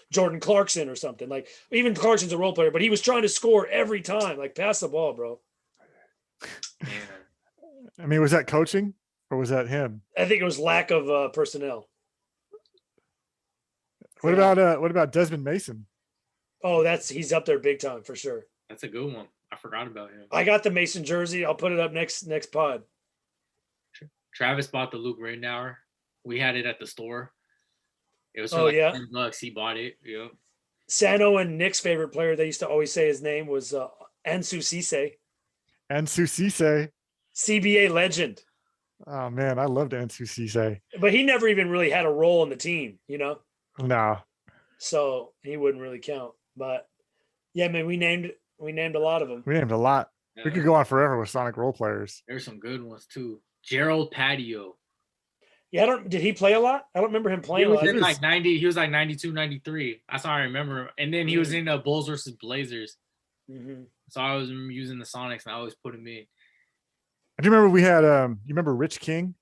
Speaker 2: Jordan Clarkson or something. Like, even Clarkson's a role player, but he was trying to score every time. Like, pass the ball, bro.
Speaker 3: I mean, was that coaching or was that him?
Speaker 2: I think it was lack of personnel.
Speaker 3: What about Desmond Mason?
Speaker 2: Oh, he's up there big time for sure.
Speaker 1: That's a good one. I forgot about him.
Speaker 2: I got the Mason jersey. I'll put it up next pod.
Speaker 1: Travis bought the Luke Ridnour. We had it at the store. It was for $10. He bought it. Yeah.
Speaker 2: Sano and Nick's favorite player, they used to always say his name was Ansu Cisse.
Speaker 3: Ansu Cisse.
Speaker 2: CBA legend.
Speaker 3: Oh man, I loved Ansu Cisse.
Speaker 2: But he never even really had a role in the team,
Speaker 3: No.
Speaker 2: So he wouldn't really count. But yeah, man, we named a lot of them.
Speaker 3: We named a lot.
Speaker 1: Yeah.
Speaker 3: We could go on forever with Sonic role players.
Speaker 1: There's some good ones too. Gerald Patio.
Speaker 2: Yeah, did he play a lot? I don't remember him playing a lot.
Speaker 1: He was like 92, 93. That's how I remember him. And then he was in the Bulls versus Blazers.
Speaker 2: Mm-hmm.
Speaker 1: So I was using the Sonics and I always put him in.
Speaker 3: I do remember we had you remember Rich King?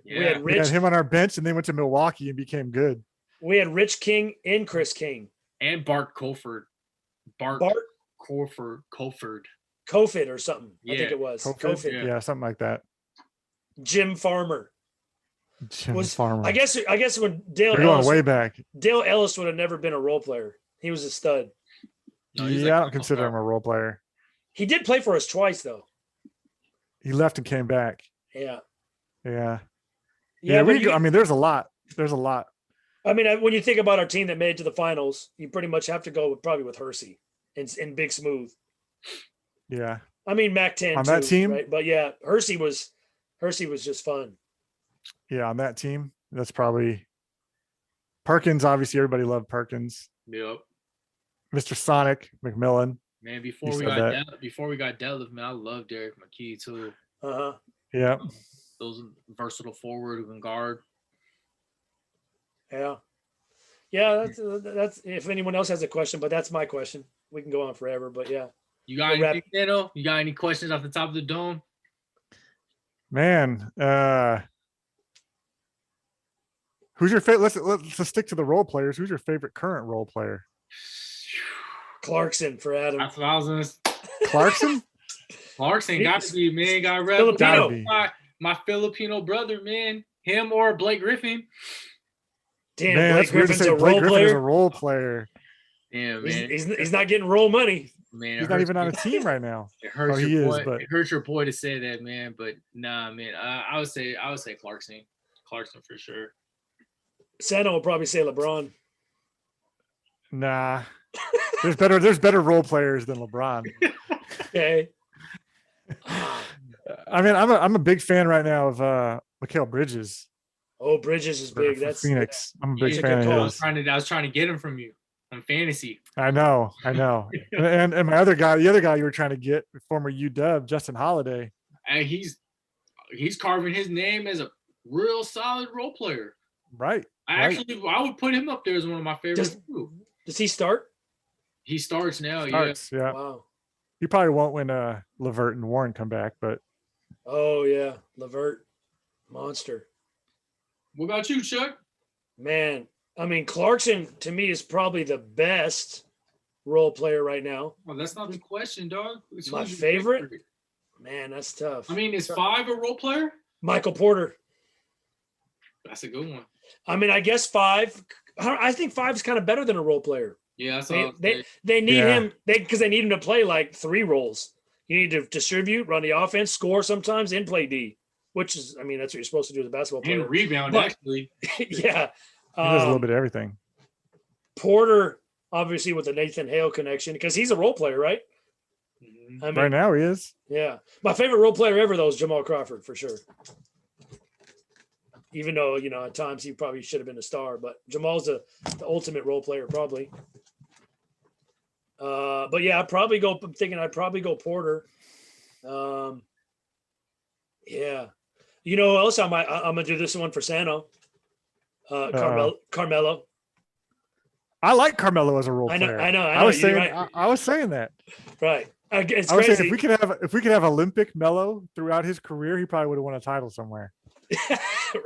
Speaker 1: Yeah.
Speaker 3: We had him on our bench and then went to Milwaukee and became good.
Speaker 2: We had Rich King and Chris King.
Speaker 1: And Bart Colford. Bart Colford.
Speaker 2: Kofid or something.
Speaker 1: Yeah.
Speaker 2: I think it was.
Speaker 3: Kofid? Yeah, something like that.
Speaker 2: Jim Farmer.
Speaker 3: Farmer.
Speaker 2: I guess when
Speaker 3: We're going way back.
Speaker 2: Dale Ellis would have never been a role player. He was a stud.
Speaker 1: No,
Speaker 3: I don't consider him a role player.
Speaker 2: He did play for us twice though.
Speaker 3: He left and came back.
Speaker 2: Yeah.
Speaker 3: Yeah.
Speaker 2: I
Speaker 3: mean, there's a lot. There's a lot.
Speaker 2: I mean, when you think about our team that made it to the finals, you pretty much have to go probably with Hersey and Big Smooth.
Speaker 3: Yeah.
Speaker 2: I mean, Mac-10
Speaker 3: on that team,
Speaker 2: right? But yeah, Hersey was just fun.
Speaker 3: Yeah, on that team, that's probably Perkins. Obviously, everybody loved Perkins.
Speaker 1: Yep.
Speaker 3: Mr. Sonic McMillan.
Speaker 1: Man, before we got deadlift, man, I love Derek McKee too.
Speaker 3: Yeah.
Speaker 1: Those versatile forward who can guard.
Speaker 2: Yeah. Yeah, that's if anyone else has a question, but that's my question. We can go on forever, but yeah.
Speaker 1: You got anything, Kendall? You got any questions off the top of the dome?
Speaker 3: Man, who's your favorite? Let's stick to the role players. Who's your favorite current role player?
Speaker 2: Clarkson for Adam.
Speaker 1: That's what I was gonna.
Speaker 3: Clarkson?
Speaker 1: Clarkson got to be, man. Got rep.
Speaker 2: Filipino.
Speaker 3: Gotta be.
Speaker 1: My Filipino brother, man. Him or Blake Griffin.
Speaker 2: Damn,
Speaker 3: Man,
Speaker 2: Blake
Speaker 3: that's weird to
Speaker 2: Griffin's
Speaker 3: say
Speaker 2: a
Speaker 3: Blake
Speaker 2: role
Speaker 3: Griffin is a
Speaker 2: player.
Speaker 3: role player.
Speaker 1: Yeah, man.
Speaker 2: He's not getting role money.
Speaker 1: Man,
Speaker 3: He's not even on a team right now.
Speaker 1: It hurts
Speaker 3: Oh, he
Speaker 1: your
Speaker 3: is,
Speaker 1: boy.
Speaker 3: but-
Speaker 1: It hurts your boy to say that, man. But nah, man. I would say Clarkson. Clarkson for sure.
Speaker 2: Sano will probably say LeBron.
Speaker 3: Nah. There's better role players than LeBron.
Speaker 2: Okay.
Speaker 3: I mean, I'm a big fan right now of Mikal Bridges
Speaker 2: Oh, Bridges is
Speaker 3: for,
Speaker 2: big.
Speaker 3: for
Speaker 2: That's
Speaker 3: Phoenix. I'm a big
Speaker 2: Yeah,
Speaker 3: fan
Speaker 2: good
Speaker 3: of
Speaker 2: call.
Speaker 3: his.
Speaker 1: I was trying to get him from you on fantasy.
Speaker 3: I know. And my other guy, the other guy you were trying to get, former UW, Justin Holiday.
Speaker 1: And he's carving his name as a real solid role player.
Speaker 3: Right.
Speaker 1: I would put him up there as one of my favorites too.
Speaker 2: Does he start?
Speaker 1: He starts now,
Speaker 3: Starts, yeah.
Speaker 2: Wow.
Speaker 3: He probably won't when LeVert and Warren come back, but
Speaker 2: Oh yeah, Levert, monster.
Speaker 1: What about you, Chuck?
Speaker 2: Man, I mean Clarkson to me is probably the best role player right now.
Speaker 1: Well, that's not the question, dog. It's
Speaker 2: My
Speaker 1: who's your
Speaker 2: favorite? Man, that's tough.
Speaker 1: I mean, is 5 a role player?
Speaker 2: Michael Porter.
Speaker 1: That's a good one.
Speaker 2: I mean, I guess 5. I think 5 is kind of better than a role player.
Speaker 1: Yeah, that's all.
Speaker 2: They need
Speaker 3: Yeah.
Speaker 2: him because they need him to play like 3 roles. You need to distribute, run the offense, score sometimes, and play D. Which is, I mean, that's what you're supposed to do as a basketball player.
Speaker 1: And rebound,
Speaker 2: But-
Speaker 1: actually.
Speaker 2: Yeah.
Speaker 3: he does a little bit of everything.
Speaker 2: Porter, obviously, with the Nathan Hale connection, because he's a role player, right?
Speaker 1: Mhm.
Speaker 2: I mean,
Speaker 3: Right now he is.
Speaker 2: yeah. My favorite role player ever, though, is Jamal Crawford, for sure. Even though, at times he probably should have been a star, but Jamal's the ultimate role player, probably. But yeah, I'm thinking I'd probably go Porter. Yeah. You know who else I'm gonna do this one for Sano? Carmelo.
Speaker 3: I like Carmelo as a role
Speaker 2: I know,
Speaker 3: player.
Speaker 2: I know.
Speaker 3: I was
Speaker 2: you're
Speaker 3: saying
Speaker 2: right.
Speaker 3: I was saying that.
Speaker 2: Right. It's
Speaker 3: I was saying
Speaker 2: crazy.
Speaker 3: if we could have Olympic Melo throughout his career, he probably would have won a title somewhere.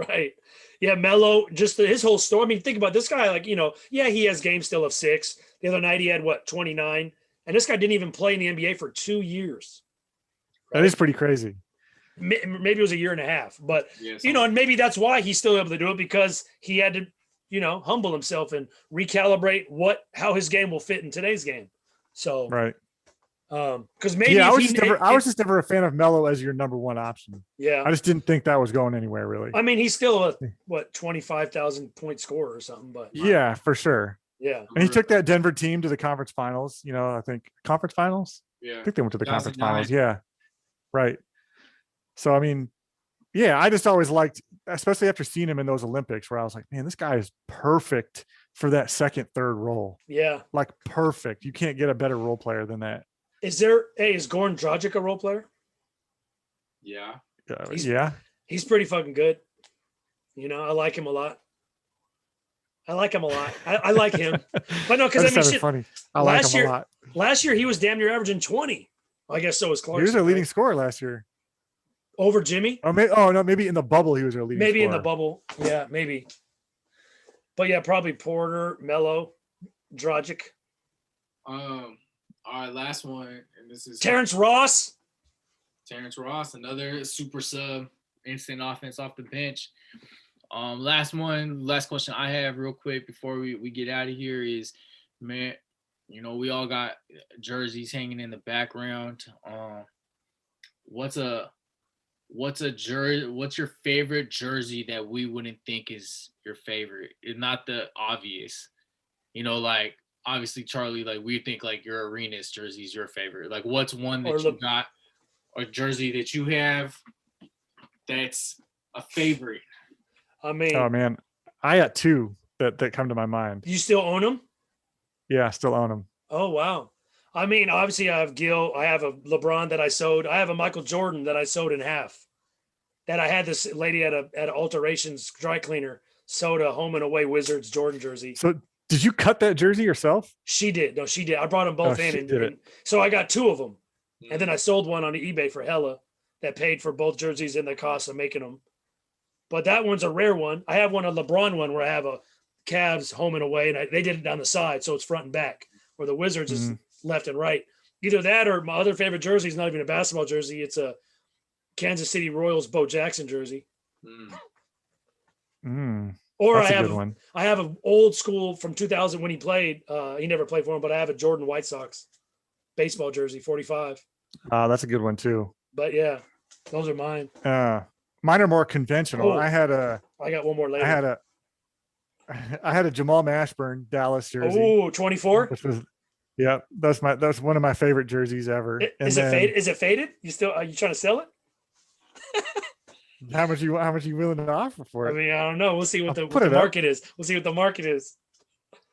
Speaker 2: Right. Yeah, Melo, just his whole story. I mean, think about this guy, yeah, he has games still of 6. The other night he had 29? And this guy didn't even play in the NBA for 2 years.
Speaker 3: That is pretty crazy.
Speaker 2: Maybe it was a year and a half, but
Speaker 1: Yeah,
Speaker 2: and maybe that's why he's still able to do it, because he had to, humble himself and recalibrate how his game will fit in today's game. So,
Speaker 3: Right.
Speaker 2: because maybe
Speaker 3: Yeah, I
Speaker 2: if
Speaker 3: was just never a fan of Melo as your number one option.
Speaker 2: yeah.
Speaker 3: I just didn't think that was going anywhere really.
Speaker 2: I mean, he's still a 25,000 point scorer or something, but
Speaker 3: Yeah, for sure.
Speaker 2: yeah.
Speaker 3: And he took that Denver team to the conference finals. I think conference finals.
Speaker 1: Yeah.
Speaker 3: I think they went to the conference
Speaker 1: 2009.
Speaker 3: finals. Yeah. Right. So, I mean, yeah, I just always liked, especially after seeing him in those Olympics, where I was like, man, this guy is perfect for that second, third role.
Speaker 2: Yeah.
Speaker 3: Like perfect. You can't get a better role player than that.
Speaker 2: Is Goran Dragic a role player?
Speaker 1: Yeah.
Speaker 3: Yeah.
Speaker 2: He's pretty fucking good. I like him a lot. I like him. But no, because I mean,
Speaker 3: sounded
Speaker 2: shit,
Speaker 3: funny. I like
Speaker 2: last
Speaker 3: him
Speaker 2: year-
Speaker 3: a lot.
Speaker 2: last year he was damn near averaging 20. I guess so was
Speaker 3: He
Speaker 2: Clarkson.
Speaker 3: was their leading
Speaker 2: right?
Speaker 3: scorer last year.
Speaker 2: Over Jimmy.
Speaker 3: Maybe in the bubble he was their leading
Speaker 2: Maybe in the
Speaker 3: scorer.
Speaker 2: bubble. Yeah, maybe. But yeah, probably Porter, Melo, Dragic,
Speaker 1: All right, last one, and this is
Speaker 2: Terrence Ross.
Speaker 1: Terrence Ross, another super sub, instant offense off the bench. Last question I have real quick before we get out of here is, man, we all got jerseys hanging in the background. What's your favorite jersey that we wouldn't think is your favorite? It's not the obvious, like obviously Charlie, like we think like your Arenas jersey is your favorite. Like what's one that you got, a jersey that you have that's a favorite?
Speaker 2: I mean,
Speaker 3: Oh man, I got 2 that come to my mind.
Speaker 2: you still own them?
Speaker 3: Yeah, I still own them.
Speaker 2: Oh wow. I mean, obviously I have Gill. I have a LeBron that I sewed. I have a Michael Jordan that I sewed in half. That I had this lady at Alterations dry cleaner sewed a home and away Wizards Jordan jersey.
Speaker 3: So did you cut that jersey yourself?
Speaker 2: She did. No, she did. I brought them both in,
Speaker 3: she
Speaker 2: and,
Speaker 3: did it.
Speaker 2: and so I got 2 of them, and then I sold one on eBay for hella that paid for both jerseys and the cost of making them. But that one's a rare one. I have a LeBron one where I have a Cavs home and away, and they did it down the side, so it's front and back. or the Wizards is
Speaker 3: Mhm.
Speaker 2: left and right. Either that or my other favorite jersey is not even a basketball jersey. It's a Kansas City Royals Bo Jackson jersey. Or
Speaker 3: That's a good one.
Speaker 2: I have an old school from 2000 when he played. He never played for him, but I have a Jordan White Sox baseball jersey, 45.
Speaker 3: That's a good one too.
Speaker 2: But yeah, those are mine.
Speaker 3: Mine are more conventional.
Speaker 2: Oh.
Speaker 3: I
Speaker 2: got one more later.
Speaker 3: I had a Jamal Mashburn Dallas jersey.
Speaker 2: Oh, 24.
Speaker 3: Which was, that's one of my favorite jerseys ever.
Speaker 2: Is it faded? Are you trying to sell it?
Speaker 3: How much you willing to offer for it?
Speaker 2: I mean, I don't know. We'll see what the market is. We'll see what the market is.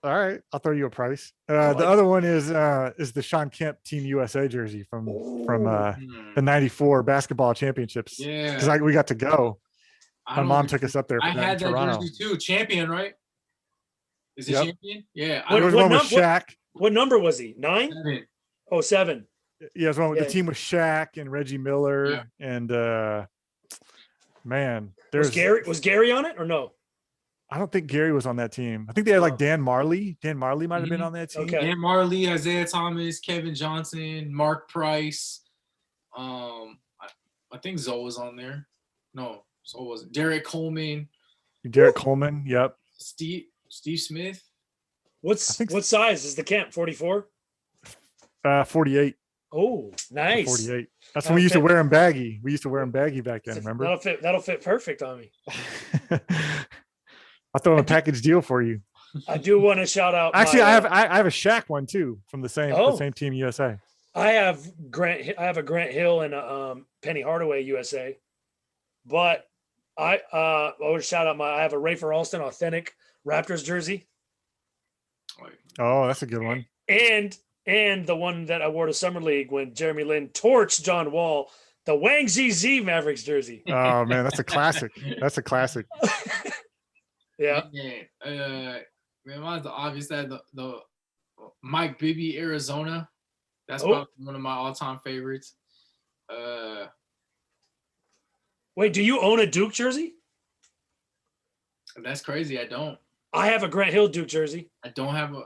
Speaker 3: All right, I'll throw you a price. The other one is the Sean Kemp Team USA jersey from the '94 basketball championships.
Speaker 1: Yeah,
Speaker 3: because we got to go. My mom took us up there.
Speaker 1: I had that
Speaker 3: Toronto.
Speaker 1: jersey too. Champion, right? Is it champion? Yeah.
Speaker 3: There was one with Shaq.
Speaker 2: What number was he? 9?
Speaker 1: 7.
Speaker 2: Oh, 7.
Speaker 3: Yeah, it was one with the team with Shaq and Reggie Miller and man,
Speaker 2: was Gary on it or no?
Speaker 3: I don't think Gary was on that team. I think they had like Dan Marley. Dan Marley might have been on that team.
Speaker 2: Okay.
Speaker 1: Dan Marley, Isaiah Thomas, Kevin Johnson, Mark Price. I think Zoe was on there. No, Zoe wasn't. Derek Coleman.
Speaker 3: Yep.
Speaker 1: Steve Smith.
Speaker 2: What size is the Kemp? 44?
Speaker 3: 48.
Speaker 2: Oh, nice.
Speaker 3: 48. That's when we used to wear them baggy. We used to wear them baggy back then, remember?
Speaker 2: That'll fit perfect on me.
Speaker 3: I'll throw in a package deal for you.
Speaker 2: I do want to shout out.
Speaker 3: Actually, I have a Shaq one too from the same Team USA.
Speaker 2: I have a Grant Hill and a Penny Hardaway USA, but I would shout out I have a Rafer Alston authentic Raptors jersey.
Speaker 3: Oh, that's a good one.
Speaker 2: And the one that I wore to Summer League when Jeremy Lin torched John Wall, the Wang ZZ Mavericks jersey.
Speaker 3: Oh man, that's a classic. That's a classic.
Speaker 2: Yeah.
Speaker 1: Man, mine's obvious that the Mike Bibby Arizona. That's probably one of my all-time favorites.
Speaker 2: Wait, do you own a Duke jersey?
Speaker 1: That's crazy. I don't.
Speaker 2: I have a Grant Hill Duke jersey.
Speaker 1: I don't have a.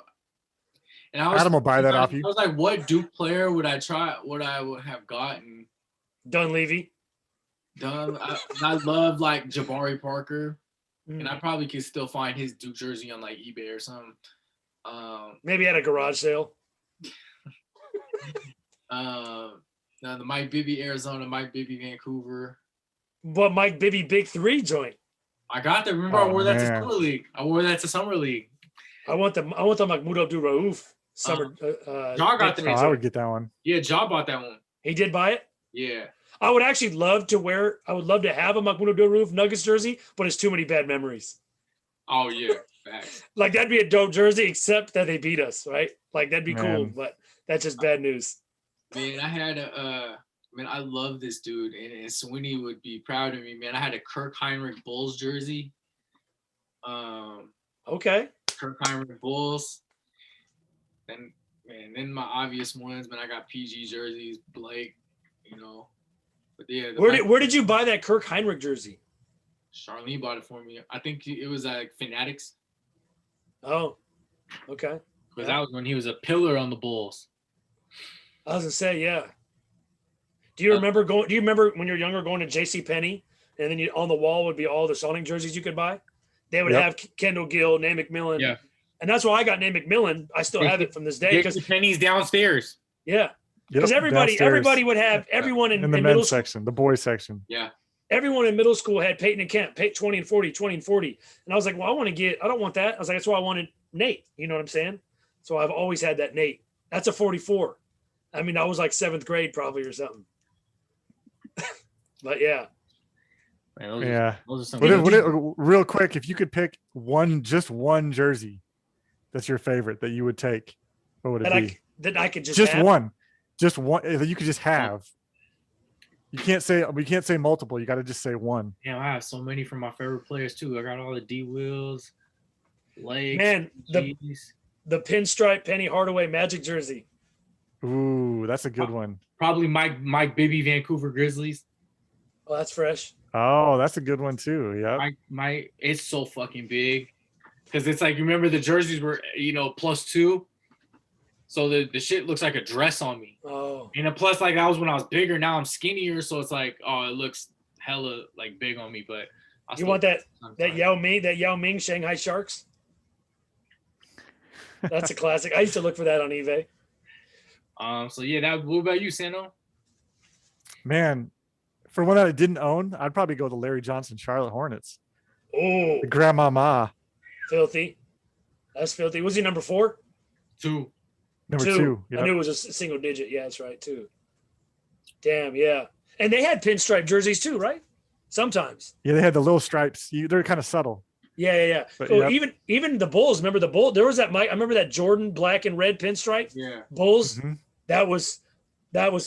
Speaker 1: And
Speaker 3: Adam will buy that off you.
Speaker 1: I was like, what Duke player would I try? What I would have gotten?
Speaker 2: Dunleavy.
Speaker 1: I love like Jabari Parker. And I probably could still find his Duke jersey on like eBay or something.
Speaker 2: Maybe at a garage sale.
Speaker 1: The Mike Bibby Arizona, Mike Bibby Vancouver.
Speaker 2: But Mike Bibby Big 3 joint.
Speaker 1: I got that. Remember, I wore that to Summer League. I want the
Speaker 2: Mahmoud Abdul-Rauf summer.
Speaker 1: Ja got that.
Speaker 3: I would get that one.
Speaker 1: Yeah, Ja bought that one.
Speaker 2: He did buy it?
Speaker 1: Yeah.
Speaker 2: I would actually love to have a Mahmoud Abdul-Rauf Nuggets jersey, but it's too many bad memories.
Speaker 1: Oh, yeah. Facts.
Speaker 2: Like, that'd be a dope jersey, except that they beat us, right? Like, that'd be cool, but that's just bad news.
Speaker 1: Man, I had I love this dude, and Sweeney would be proud of me, man. I had a Kirk Heinrich Bulls jersey.
Speaker 2: Okay.
Speaker 1: Kirk Heinrich Bulls. Then my obvious ones, man, I got PG jerseys, Blake, But yeah.
Speaker 2: Where did you buy that Kirk Heinrich jersey?
Speaker 1: Charlene bought it for me. I think it was like Fanatics.
Speaker 2: Oh, okay.
Speaker 1: Because that was when he was a pillar on the Bulls.
Speaker 2: I was gonna say, yeah. Do you remember when you're younger going to JCPenney and then on the wall would be all the Sonic jerseys you could buy? They would have Kendall Gill, Nate McMillan. Yeah. And that's why I got Nate McMillan. I still have it from this day.
Speaker 1: JCPenney's downstairs.
Speaker 2: Yeah. Because everybody would have everyone in
Speaker 3: the men's section, the boys section.
Speaker 1: Yeah.
Speaker 2: Everyone in middle school had Peyton and Kemp, 20 and 40, 20 and 40. And I was like, well, I don't want that. I was like, that's why I wanted Nate. You know what I'm saying? So I've always had that Nate. That's a 44. I mean, I was like 7th grade probably or something. But yeah.
Speaker 3: Man, those are some real quick, if you could pick just one jersey that's your favorite that you would take, what would it be?
Speaker 2: That I could
Speaker 3: just one that you could just have. We can't say multiple. You got to just say one.
Speaker 1: Yeah, I have so many from my favorite players too. I got all the D Wills, legs.
Speaker 2: Man, the pinstripe Penny Hardaway Magic jersey.
Speaker 3: Ooh, that's a good one.
Speaker 1: Probably Mike Bibby Vancouver Grizzlies.
Speaker 2: Oh, that's fresh.
Speaker 3: Oh, that's a good one too. Yeah.
Speaker 1: It's so fucking big because it's like, remember the jerseys were +2. So the shit looks like a dress on me.
Speaker 2: Oh,
Speaker 1: And then plus, like that was when I was bigger. Now I'm skinnier, so it's like, oh, it looks hella like big on me. But
Speaker 2: you want that Yao Ming Shanghai Sharks? That's a classic. I used to look for that on eBay.
Speaker 1: So yeah, what about you, Sano?
Speaker 3: Man, for one that I didn't own, I'd probably go the Larry Johnson Charlotte Hornets.
Speaker 2: Oh,
Speaker 3: The Grandmama.
Speaker 2: filthy. That's filthy. Was he number 4?
Speaker 1: Two.
Speaker 3: Number 2.
Speaker 2: I
Speaker 3: Yep.
Speaker 2: knew it was a single digit. Yeah, that's right, 2. Damn, yeah. And they had pinstripe jerseys too, right? Sometimes.
Speaker 3: Yeah, they had the little stripes. They're kind of subtle.
Speaker 2: Yeah.
Speaker 3: But,
Speaker 2: So
Speaker 3: yep.
Speaker 2: even the Bulls, remember the Bull? There was that I remember that Jordan black and red pinstripe.
Speaker 1: Yeah.
Speaker 2: Bulls.
Speaker 3: Mhm.
Speaker 2: That was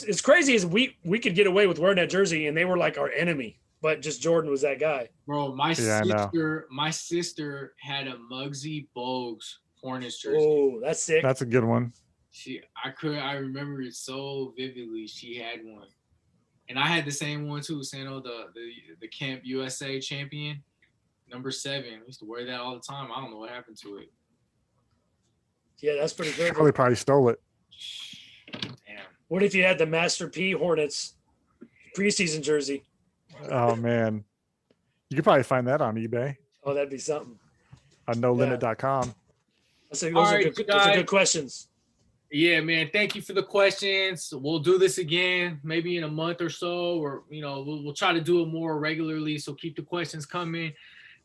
Speaker 2: as crazy as we could get away with wearing that jersey, and they were like our enemy. But just Jordan was that guy.
Speaker 1: Bro,
Speaker 3: I know.
Speaker 1: my sister had a Muggsy Bogues Hornets jersey.
Speaker 2: Oh, that's sick.
Speaker 3: That's a good one.
Speaker 1: I remember it so vividly. She had one. And I had the same one too, Sano, the Camp USA champion, number 7. I used to wear that all the time. I don't know what happened to it.
Speaker 2: Yeah, that's pretty good.
Speaker 3: Probably stole it.
Speaker 1: Damn.
Speaker 2: What if you had the Master P Hornets preseason jersey?
Speaker 3: Oh man, you could probably find that on eBay
Speaker 2: Oh, that'd be something.
Speaker 3: on nolimit.com.
Speaker 2: Those are
Speaker 1: right,
Speaker 2: good. Those are good questions.
Speaker 1: Yeah, man. Thank you for the questions. We'll do this again, maybe in a month or so, or we'll try to do it more regularly. So keep the questions coming.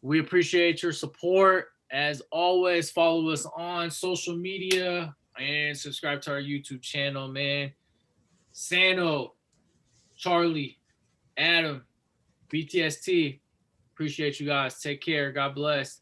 Speaker 1: We appreciate your support. As always, follow us on social media and subscribe to our YouTube channel, man. Sano, Charlie, Adam, BTST. Appreciate you guys. Take care. God bless.